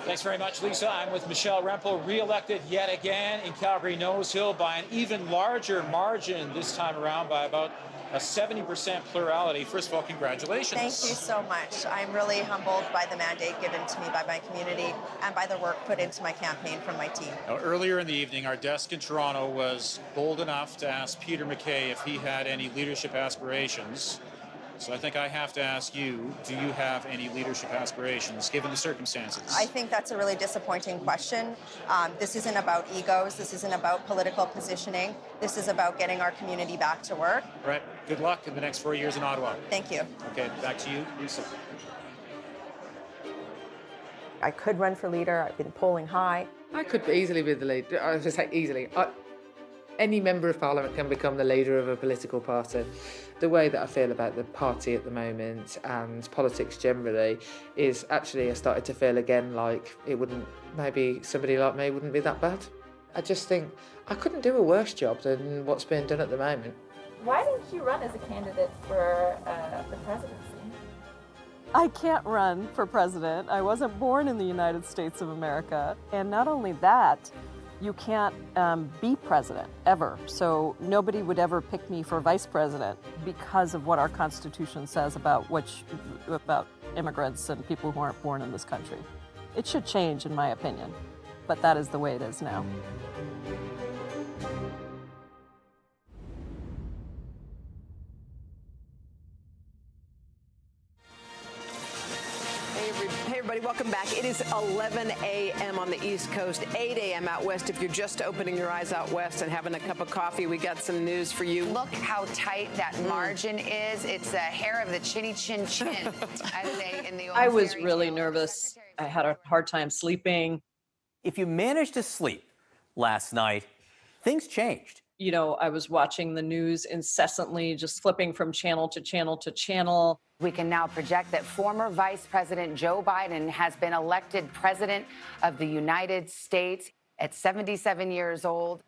Thanks very much, Lisa. I'm with Michelle Rempel, re-elected yet again in Calgary Nose Hill by an even larger margin this time around, by about a 70% plurality. First of all, congratulations. Thank you so much. I'm really humbled by the mandate given to me by my community and by the work put into my campaign from my team. Now, earlier in the evening, our desk in Toronto was bold enough to ask Peter MacKay if he had any leadership aspirations. So I think I have to ask you, do you have any leadership aspirations, given the circumstances? I think that's a really disappointing question. This isn't about egos. This isn't about political positioning. This is about getting our community back to work. Right. Good luck in the next 4 years in Ottawa. Thank you. Okay, back to you, Lisa. I could run for leader. I've been polling high. I could easily be the leader. I was just say easily. Any member of parliament can become the leader of a political party. The way that I feel about the party at the moment and politics generally is actually I started to feel again like it wouldn't, maybe somebody like me wouldn't be that bad. I just think I couldn't do a worse job than what's being done at the moment. Why didn't you run as a candidate for the presidency? I can't run for president. I wasn't born in the United States of America. And not only that, you can't be president ever. So nobody would ever pick me for vice president because of what our Constitution says about immigrants and people who aren't born in this country. It should change, in my opinion, but that is the way it is now. Hey everybody, welcome back. It is 11 a.m. on the East Coast, 8 a.m. out west. If you're just opening your eyes out west and having a cup of coffee, we got some news for you. Look how tight that margin is. It's the hair of the chinny chin chin. I was really nervous. I had a hard time sleeping. If you managed to sleep last night, things changed. You know, I was watching the news incessantly, just flipping from channel to channel to channel. We can now project that former Vice President Joe Biden has been elected President of the United States at 77 years old.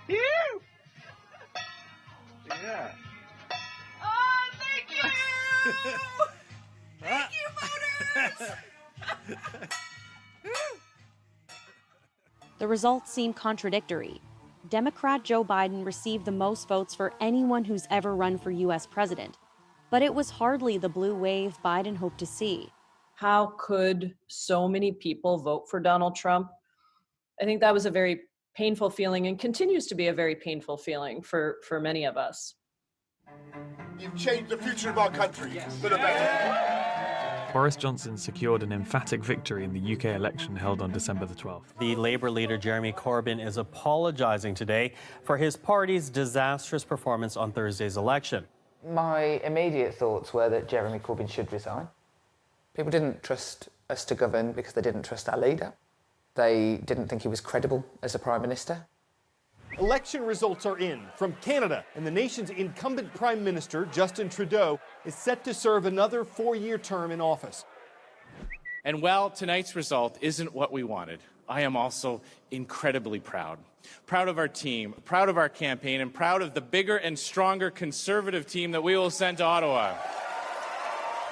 Yeah. Oh, thank you! Thank you, voters! The results seem contradictory. Democrat Joe Biden received the most votes for anyone who's ever run for U.S. president. But it was hardly the blue wave Biden hoped to see. How could so many people vote for Donald Trump? I think that was a very painful feeling and continues to be a very painful feeling for many of us. You've changed the future of our country for the better. Boris Johnson secured an emphatic victory in the UK election held on December the 12th. The Labour leader Jeremy Corbyn is apologising today for his party's disastrous performance on Thursday's election. My immediate thoughts were that Jeremy Corbyn should resign. People didn't trust us to govern because they didn't trust our leader. They didn't think he was credible as a Prime Minister. Election results are in from Canada, and the nation's incumbent Prime Minister, Justin Trudeau, is set to serve another 4-year term in office. And while tonight's result isn't what we wanted, I am also incredibly proud. Proud of our team, proud of our campaign, and proud of the bigger and stronger Conservative team that we will send to Ottawa.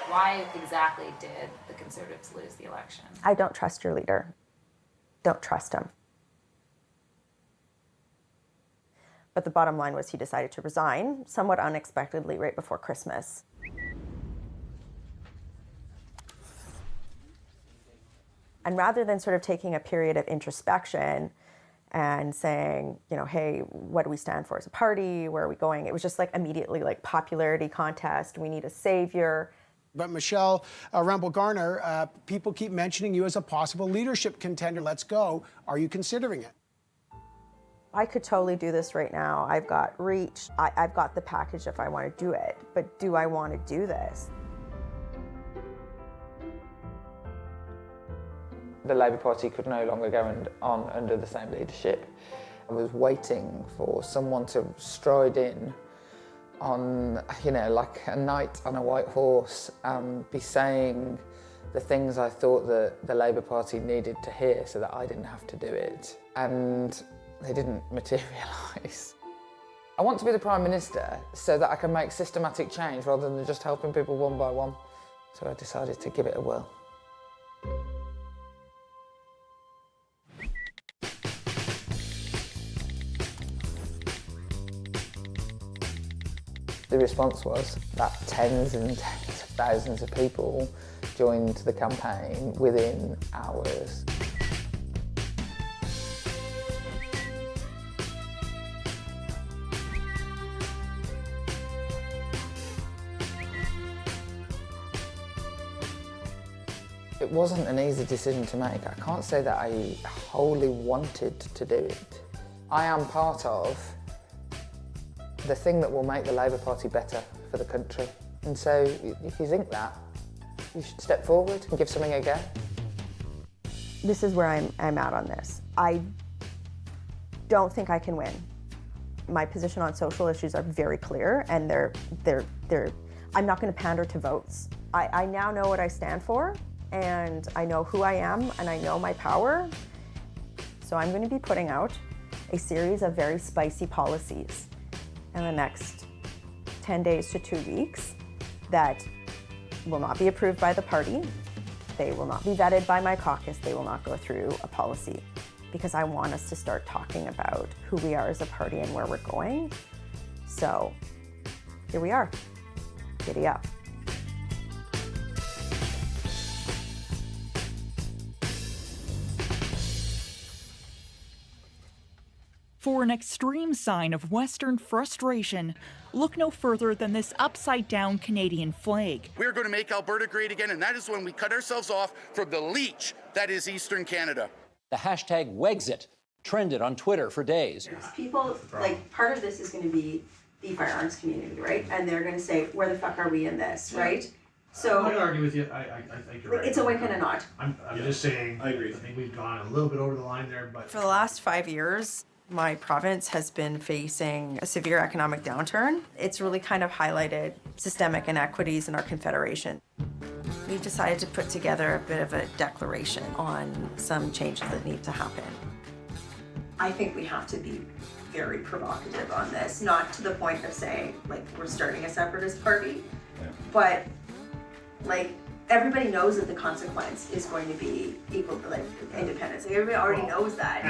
Why exactly did the Conservatives lose the election? I don't trust your leader. Don't trust him. But the bottom line was he decided to resign somewhat unexpectedly right before Christmas. And rather than sort of taking a period of introspection and saying, you know, hey, what do we stand for as a party? Where are we going? It was just like immediately like popularity contest. We need a savior. But Michelle Rempel Garner, people keep mentioning you as a possible leadership contender. Let's go. Are you considering it? I could totally do this right now. I've got reach. I've got the package if I want to do it. But do I want to do this? The Labour Party could no longer go on under the same leadership. I was waiting for someone to stride in on, you know, like a knight on a white horse and be saying the things I thought that the Labour Party needed to hear so that I didn't have to do it. And they didn't materialise. I want to be the Prime Minister so that I can make systematic change rather than just helping people one by one. So I decided to give it a whirl. The response was that tens and tens of thousands of people joined the campaign within hours. It wasn't an easy decision to make. I can't say that I wholly wanted to do it. I am part of the thing that will make the Labour Party better for the country. And so if you think that, you should step forward and give something a go. This is where I'm at on this. I don't think I can win. My position on social issues are very clear, and I'm not going to pander to votes. I now know what I stand for, and I know who I am, and I know my power. So I'm going to be putting out a series of very spicy policies in the next 10 days to 2 weeks that will not be approved by the party. They will not be vetted by my caucus. They will not go through a policy, because I want us to start talking about who we are as a party and where we're going. So here we are. Giddy up. For an extreme sign of Western frustration, look no further than this upside-down Canadian flag. We're going to make Alberta great again, and that is when we cut ourselves off from the leech that is Eastern Canada. The hashtag Wexit trended on Twitter for days. People, like, part of this is going to be the firearms community, right? And they're going to say, where the fuck are we in this, right? So I'm not going to argue with you. I think you're right. it's a wink and a nod. I'm just saying, I agree. I think we've gone a little bit over the line there, but... For the last 5 years, my province has been facing a severe economic downturn. It's really kind of highlighted systemic inequities in our confederation. We've decided to put together a bit of a declaration on some changes that need to happen. I think we have to be very provocative on this, not to the point of saying, like, we're starting a separatist party, but, like, everybody knows that the consequence is going to be equal, like, independence. Like, everybody already knows that.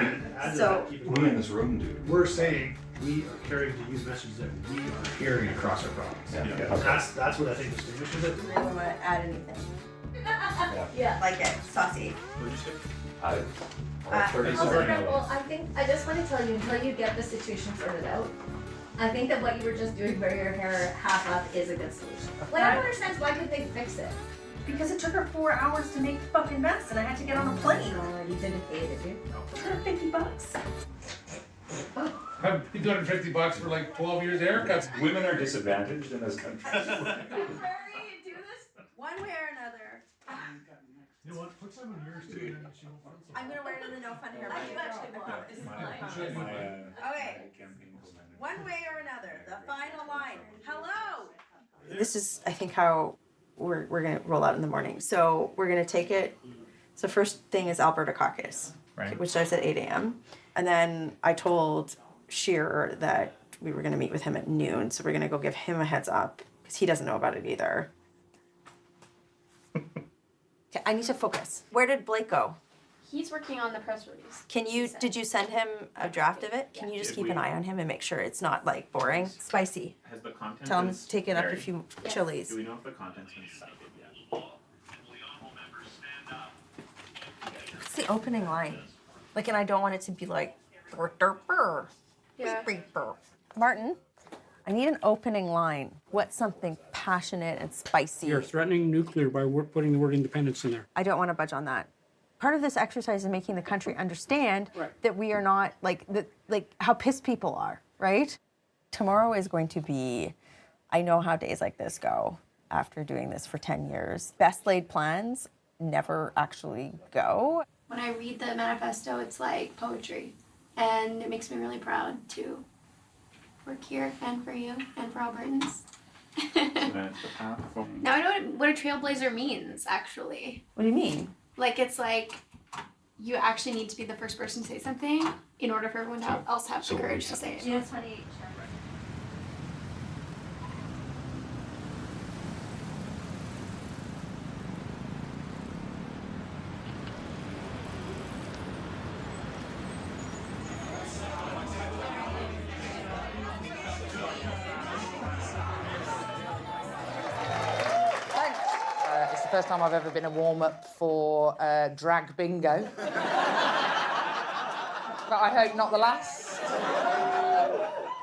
So we in this room do. We're saying we are carrying to use messages that we are hearing across our province. That's what I think distinguishes it. anyone want to add anything? Yeah. Like it, saucy. What'd you say? Well, I just want to tell you, until you get the situation sorted out, I think that what you were just doing where your hair half up is a good solution. What I don't understand is why couldn't they fix it? Because it took her 4 hours to make the fucking mess, and I had to get on a plane. Oh, you didn't pay it, did you? $250. I've been doing $50 for like 12 years haircuts. Women are disadvantaged in this country. One way or another. You know what? Put some in yours too. I'm gonna wear it in the no fun hair. You actually will. Okay. One way or another. The final line. Hello. This is, I think, how we're going to roll out in the morning. So we're going to take it. So first thing is Alberta caucus, which starts at 8 a.m. And then I told Shearer that we were going to meet with him at noon. So we're going to go give him a heads up because he doesn't know about it either. Okay, I need to focus. Where did Blake go? He's working on the press release. Did you send him a draft of it? Can you just keep an eye on him and make sure it's not like boring? Spicy. Has the content Tell him been to take it up a varied? few chilies. Do we know if the content's been cited yet? It's the opening line. Like, and I don't want it to be like, burr, burr, burr. Yeah. Burr, burr. Martin, I need an opening line. What's something passionate and spicy? You're threatening nuclear by putting the word independence in there. I don't want to budge on that. Part of this exercise is making the country understand that we are not like how pissed people are, right? Tomorrow is going to be, I know how days like this go after doing this for 10 years. Best laid plans never actually go. When I read the manifesto, it's like poetry. And it makes me really proud to work here and for you and for Albertans. Now I know what a trailblazer means, actually. What do you mean? Like, it's like you actually need to be the first person to say something in order for everyone else to have the courage to say it. Yes, honey. It's the first time I've ever been a warm-up for drag bingo. But I hope not the last.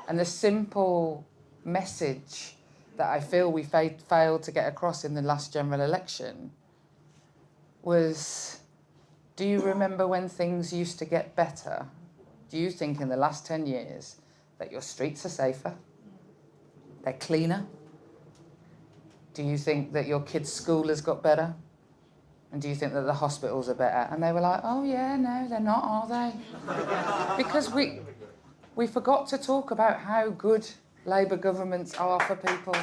And the simple message that I feel we failed to get across in the last general election was, do you remember when things used to get better? Do you think in the last 10 years that your streets are safer? They're cleaner? Do you think that your kids' school has got better? And do you think that the hospitals are better? And they were like, oh yeah, no, they're not, are they? Because we forgot to talk about how good Labour governments are for people.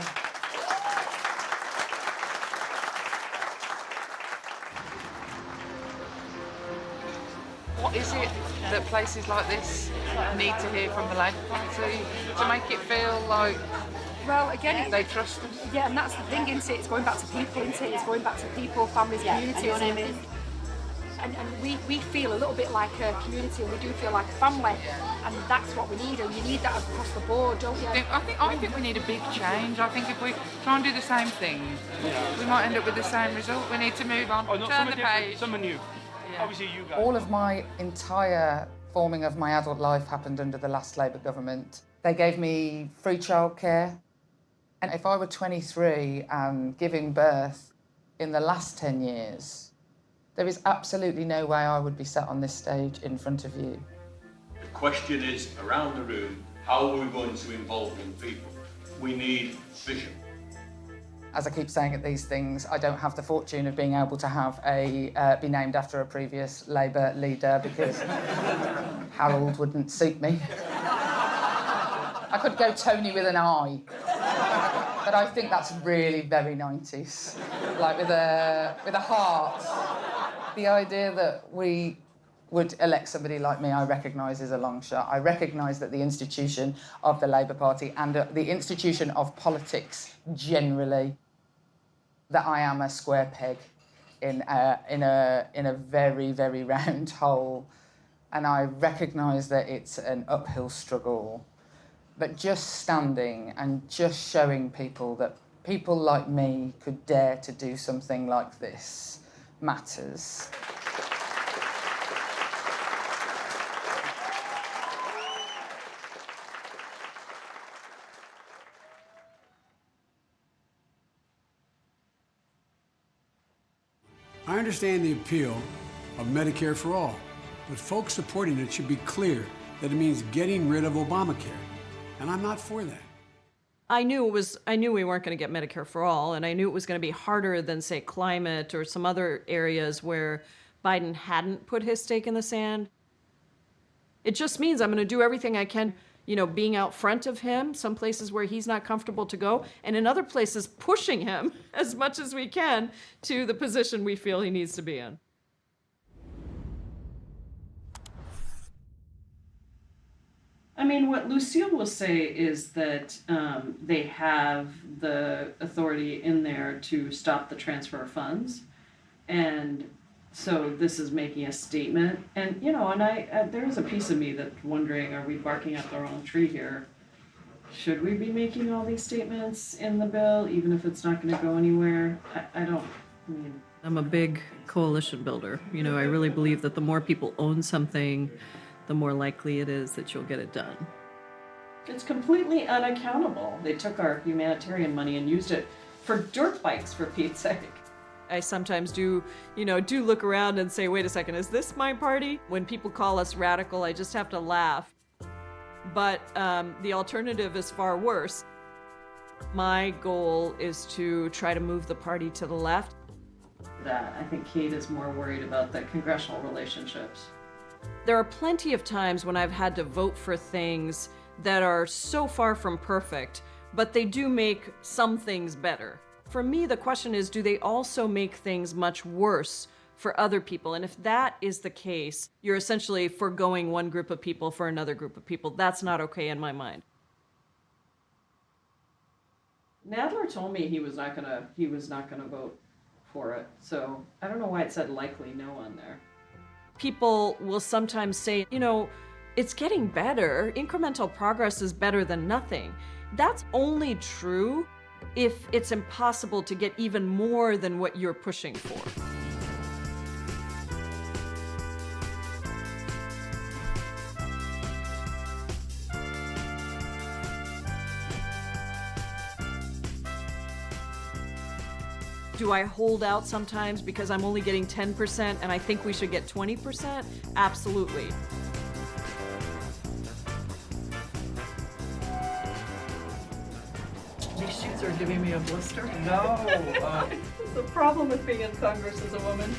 What is it that places like this need to hear from the Labour Party to make it feel like, well, again, they trust us? Yeah, and that's the thing, isn't it? It's going back to people, isn't it? It's going back to people, families, communities. And we feel a little bit like a community, and we do feel like a family, and that's what we need, and you need that across the board, don't you? I think we need a big change. I think if we try and do the same thing, we might end up with the same result. We need to move on, turn the page. Someone new. Obviously you guys. All of my entire forming of my adult life happened under the last Labour government. They gave me free childcare, and if I were 23 and giving birth in the last 10 years, there is absolutely no way I would be sat on this stage in front of you. The question is, around the room, how are we going to involve young people? We need vision. As I keep saying at these things, I don't have the fortune of being able to have be named after a previous Labour leader because Harold wouldn't suit me. I could go Tony with an I, but I think that's really very 90s, like with a heart. The idea that we would elect somebody like me, I recognise is a long shot. I recognise that the institution of the Labour Party and the institution of politics generally, that I am a square peg in a very, very round hole. And I recognise that it's an uphill struggle. But just standing and just showing people that people like me could dare to do something like this matters. I understand the appeal of Medicare for all, but folks supporting it should be clear that it means getting rid of Obamacare, and I'm not for that. I knew we weren't going to get Medicare for all, and I knew it was going to be harder than, say, climate or some other areas where Biden hadn't put his stake in the sand. It just means I'm going to do everything I can, being out front of him, some places where he's not comfortable to go, and in other places pushing him as much as we can to the position we feel he needs to be in. I mean, what Lucille will say is that they have the authority in there to stop the transfer of funds. And so this is making a statement. And, there's a piece of me that's wondering, are we barking up the wrong tree here? Should we be making all these statements in the bill, even if it's not going to go anywhere? I'm a big coalition builder. I really believe that the more people own something, the more likely it is that you'll get it done. It's completely unaccountable. They took our humanitarian money and used it for dirt bikes, for Pete's sake. I sometimes do look around and say, wait a second, is this my party? When people call us radical, I just have to laugh. But the alternative is far worse. My goal is to try to move the party to the left. That I think Kate is more worried about the congressional relationships. There are plenty of times when I've had to vote for things that are so far from perfect, but they do make some things better. For me, the question is, do they also make things much worse for other people? And if that is the case, you're essentially forgoing one group of people for another group of people. That's not okay in my mind. Nadler told me he was not gonna vote for it. So I don't know why it said likely no on there. People will sometimes say, it's getting better. Incremental progress is better than nothing. That's only true if it's impossible to get even more than what you're pushing for. Do I hold out sometimes because I'm only getting 10% and I think we should get 20%? Absolutely. These shoes are giving me a blister. No. It's a problem with being in Congress as a woman.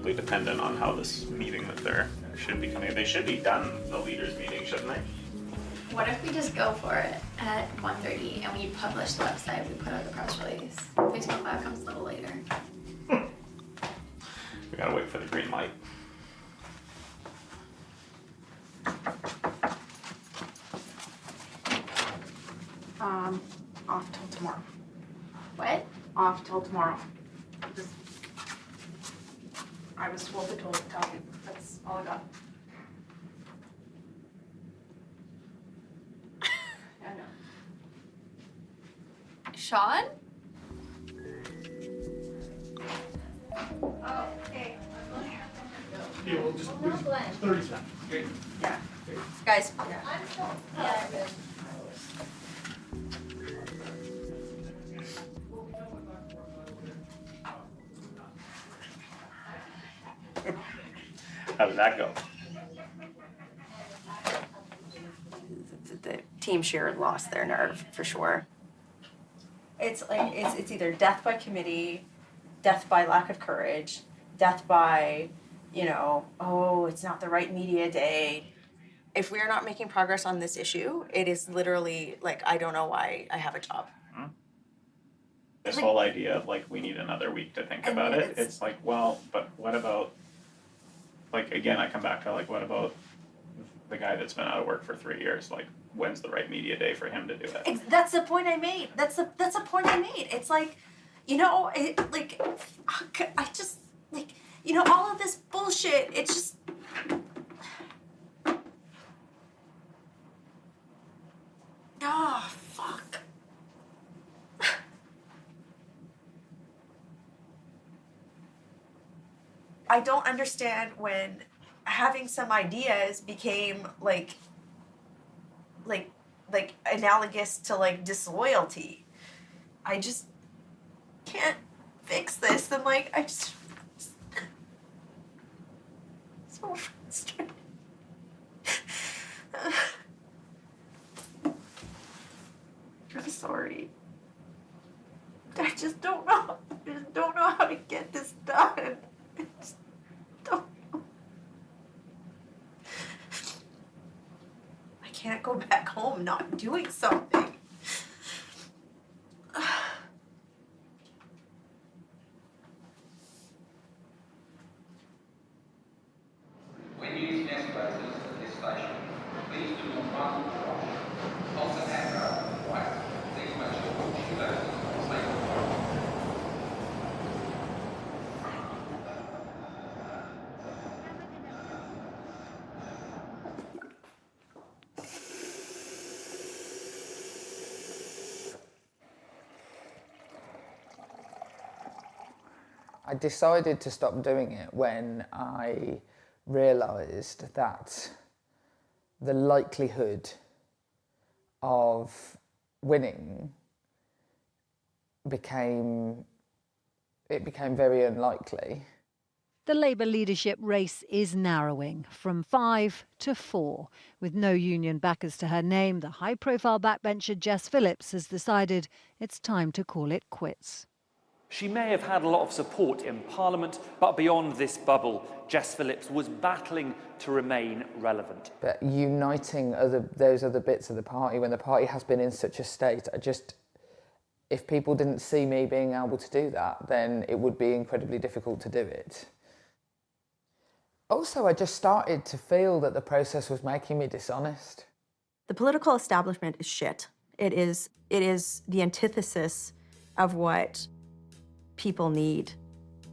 probably dependent on how this meeting that there should be coming. They should be done, the leaders meeting, shouldn't they? What if we just go for it at 1:30 and we publish the website, we put out the press release? Facebook Live comes a little later. We gotta wait for the green light. Off till tomorrow. What? Off till tomorrow. I was told to tell you. That's all I got. I know. Sean? Oh, okay. Yeah, we'll just 30 seconds. Okay. Yeah. Guys. I'm still, yeah. How did that go? The team shared lost their nerve for sure. It's like it's either death by committee, death by lack of courage, death by, oh, it's not the right media day. If we are not making progress on this issue, it is literally like I don't know why I have a job. This whole idea of like we need another week to think about it. It's like, well, but what about, like, again, I come back to like, what about the guy that's been out of work for 3 years? Like, when's the right media day for him to do it? That's the point I made. That's the point I made. It's like, I just like, all of this bullshit. It's just. Oh, fuck. I don't understand when having some ideas became like analogous to like disloyalty. I just can't fix this. I'm like, I just so frustrated. I'm sorry. I just don't know. I just don't know how to get this done. I just don't know. I can't go back home not doing something. When using escalators at this station, please do not run or rush. Hold the handrail right. Please make sure all shoe laces are safe. I decided to stop doing it when I realised that the likelihood of winning became very unlikely. The Labour leadership race is narrowing from 5 to 4. With no union backers to her name, the high-profile backbencher Jess Phillips has decided it's time to call it quits. She may have had a lot of support in Parliament, but beyond this bubble, Jess Phillips was battling to remain relevant. But uniting those other bits of the party, when the party has been in such a state, if people didn't see me being able to do that, then it would be incredibly difficult to do it. Also, I just started to feel that the process was making me dishonest. The political establishment is shit. It is the antithesis of what people need.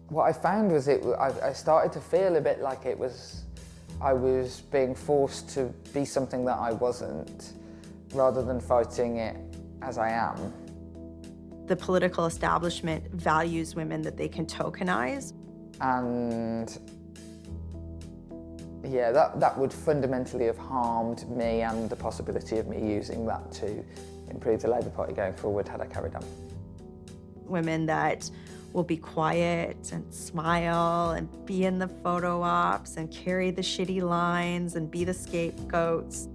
What I found was I started to feel a bit like I was being forced to be something that I wasn't, rather than fighting it as I am. The political establishment values women that they can tokenize. And yeah, that would fundamentally have harmed me and the possibility of me using that to improve the Labour Party going forward had I carried on. Women that will be quiet and smile and be in the photo ops and carry the shitty lines and be the scapegoats.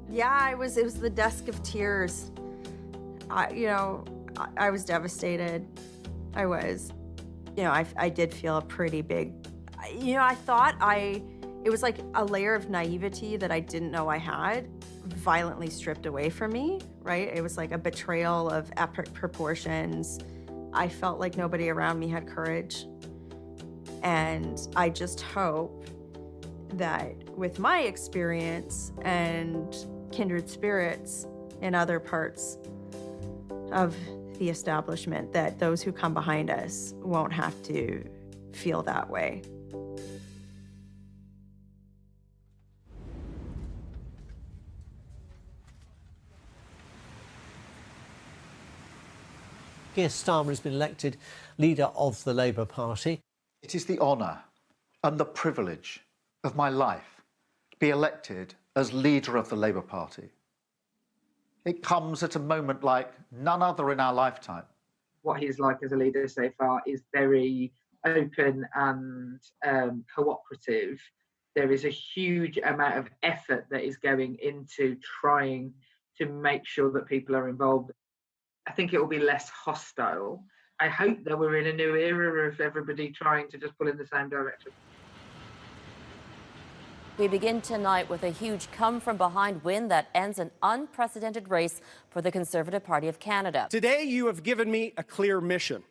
Yeah, it was the desk of tears. I was devastated. I was. You know, I did feel a pretty big, you know, I thought it was like a layer of naivety that I didn't know I had violently stripped away from me, right? It was like a betrayal of epic proportions. I felt like nobody around me had courage. And I just hope that with my experience and kindred spirits in other parts of the establishment, that those who come behind us won't have to feel that way. Keir Starmer has been elected leader of the Labour Party. It is the honour and the privilege of my life to be elected as leader of the Labour Party. It comes at a moment like none other in our lifetime. What he's like as a leader so far is very open and cooperative. There is a huge amount of effort that is going into trying to make sure that people are involved. I think it will be less hostile. I hope that we're in a new era of everybody trying to just pull in the same direction. We begin tonight with a huge come-from-behind win that ends an unprecedented race for the Conservative Party of Canada. Today, you have given me a clear mission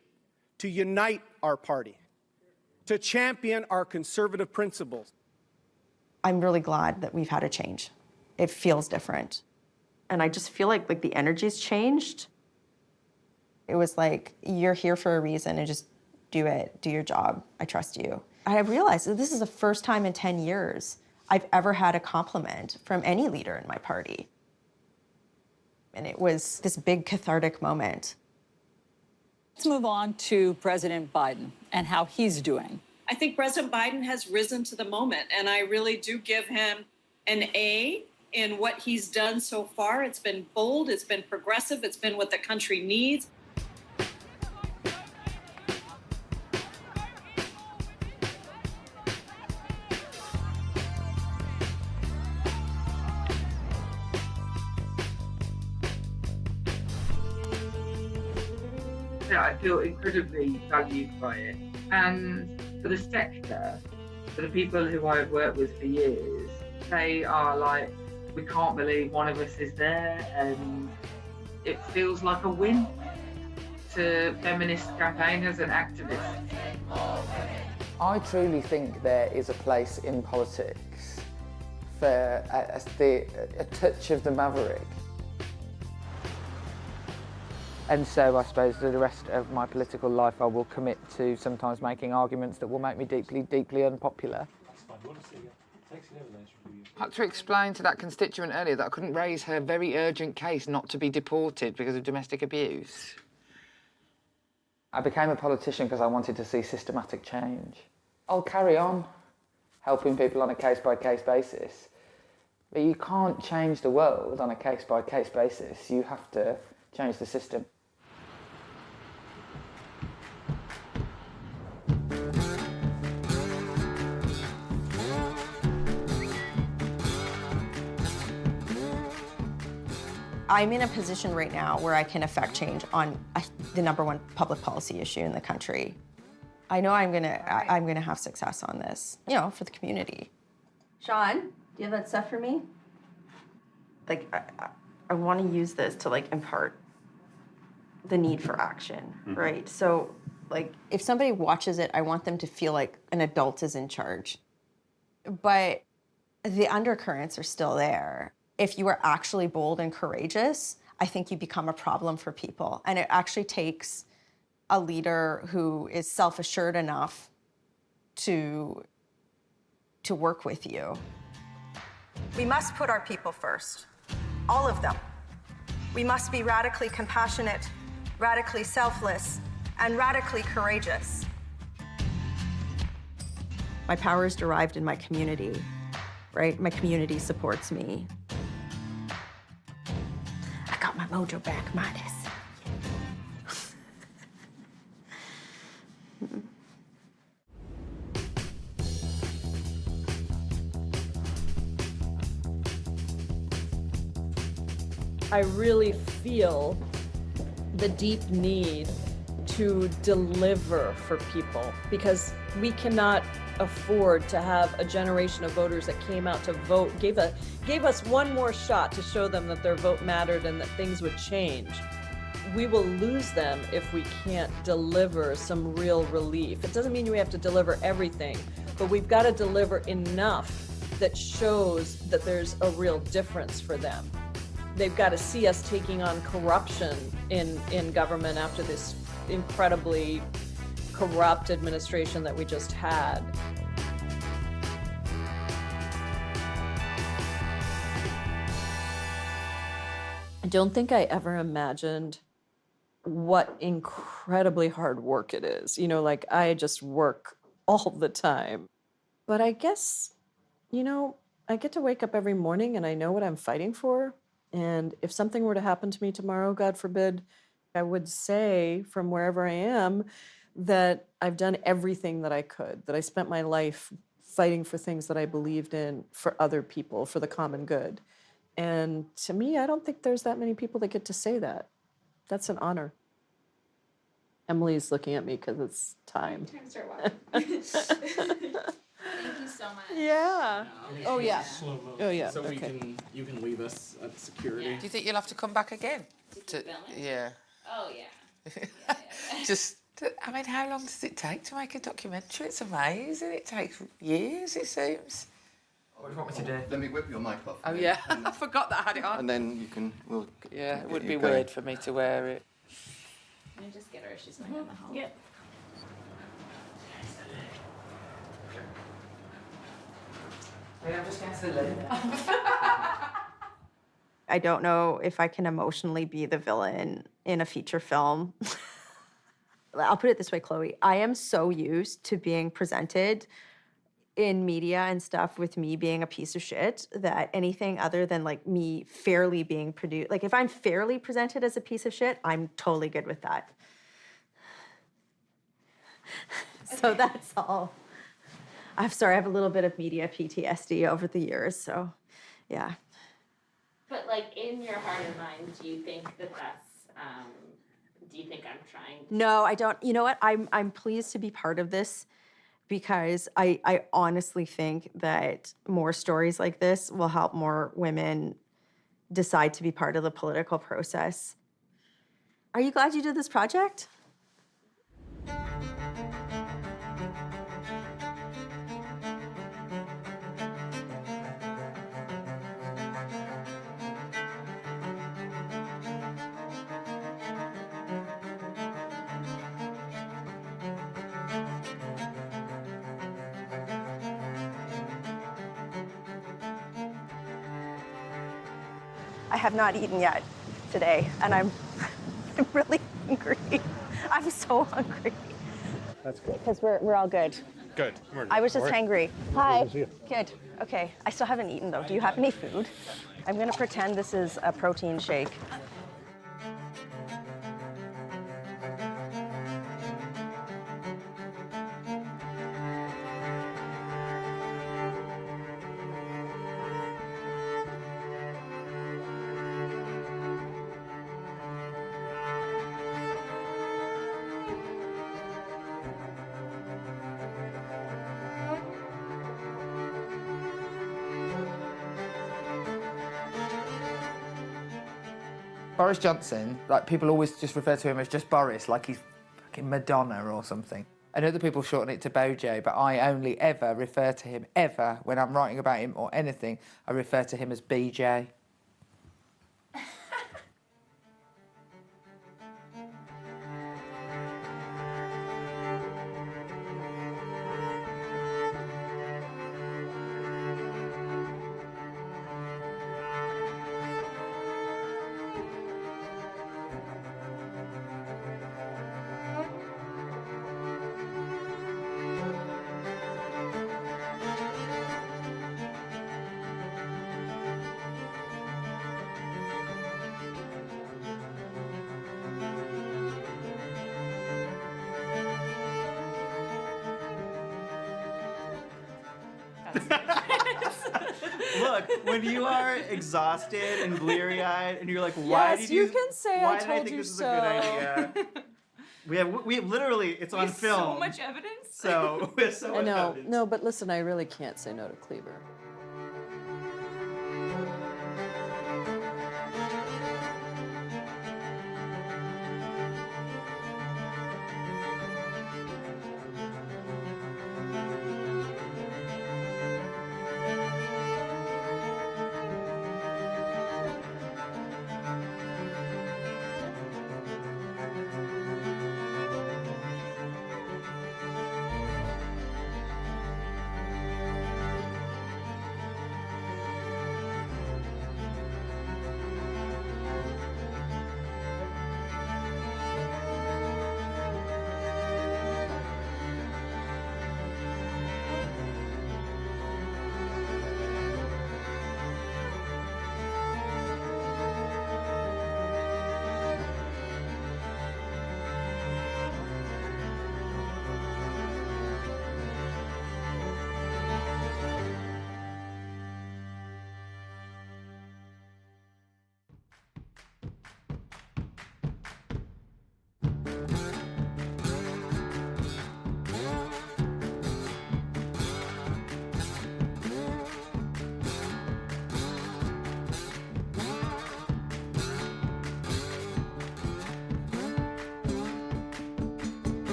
to unite our party, to champion our conservative principles. I'm really glad that we've had a change. It feels different. And I just feel like the energy's changed. It was like, you're here for a reason and just do it, do your job, I trust you. I realized that this is the first time in 10 years I've ever had a compliment from any leader in my party. And it was this big cathartic moment. Let's move on to President Biden and how he's doing. I think President Biden has risen to the moment, and I really do give him an A in what he's done so far. It's been bold, it's been progressive, it's been what the country needs. I feel incredibly valued by it. And for the sector, for the people who I've worked with for years, they are like, we can't believe one of us is there, and it feels like a win to feminist campaigners and activists. I truly think there is a place in politics for a touch of the maverick. And so I suppose for the rest of my political life I will commit to sometimes making arguments that will make me deeply, deeply unpopular. I had to explain to that constituent earlier that I couldn't raise her very urgent case not to be deported because of domestic abuse. I became a politician because I wanted to see systematic change. I'll carry on helping people on a case-by-case basis, but you can't change the world on a case-by-case basis. You have to change the system. I'm in a position right now where I can affect change on the #1 public policy issue in the country. I know I'm gonna have success on this, you know, for the community. Sean, do you have that stuff for me? Like, I want to use this to impart the need for action, right? So, if somebody watches it, I want them to feel like an adult is in charge. But the undercurrents are still there. If you are actually bold and courageous, I think you become a problem for people. And it actually takes a leader who is self-assured enough to work with you. We must put our people first, all of them. We must be radically compassionate, radically selfless, and radically courageous. My power is derived in my community, right? My community supports me. I got my mojo back, Midas. I really feel the deep need to deliver for people, because we cannot afford to have a generation of voters that came out to vote, gave us one more shot to show them that their vote mattered and that things would change. We will lose them if we can't deliver some real relief. It doesn't mean we have to deliver everything, but we've got to deliver enough that shows that there's a real difference for them. They've got to see us taking on corruption in government after this incredibly corrupt administration that we just had. I don't think I ever imagined what incredibly hard work it is. You know, like I just work all the time. But I guess, you know, I get to wake up every morning and I know what I'm fighting for. And if something were to happen to me tomorrow, God forbid, I would say from wherever I am that I've done everything that I could, that I spent my life fighting for things that I believed in for other people, for the common good. And to me, I don't think there's that many people that get to say that. That's an honor. Emily's looking at me because it's time. Time to start walking. Thank you so much. Yeah. Oh, yeah. Oh, yeah. So Okay. you can leave us at security. Do you think you'll have to come back again? Yeah. Oh yeah. Just, I mean, how long does it take to make a documentary? It's amazing. It takes years, it seems. What do you want me to do? Let me whip your mic off. Oh yeah, I forgot that I had it on. And then you can. Yeah, it would you be going. weird for me to wear it. Can I just get her? She's going down the hall. Yep. Wait, I'm just going to the loo. I don't know if I can emotionally be the villain in a feature film. I'll put it this way, Chloe. I am so used to being presented in media and stuff with me being a piece of shit that anything other than like me fairly being produced, like if I'm fairly presented as a piece of shit, I'm totally good with that. So that's all. I'm sorry, I have a little bit of media PTSD over the years, so yeah. But like in your heart and mind, do you think that that's, do you think I'm trying to? No, I don't. You know what? I'm pleased to be part of this because I honestly think that more stories like this will help more women decide to be part of the political process. Are you glad you did this project? I have not eaten yet today, and I'm really hungry. I'm so hungry. That's good. Because we're all good. Good. I was just hangry. Hi. Good to see you. Good. Okay. I still haven't eaten though. Do you have any food? I'm gonna pretend this is a protein shake. Boris Johnson, like people always just refer to him as just Boris, like he's fucking Madonna or something. And other people shorten it to Bojo, but I only ever refer to him, ever, when I'm writing about him or anything, I refer to him as BJ. Look, when you are exhausted and bleary-eyed, and you're like, "Why Yes, did you can say Why I did told I think you this is so. a good idea?" We have literally, it's on film. So much evidence. So we have so much I know. evidence. No, but listen, I really can't say no to Cleaver.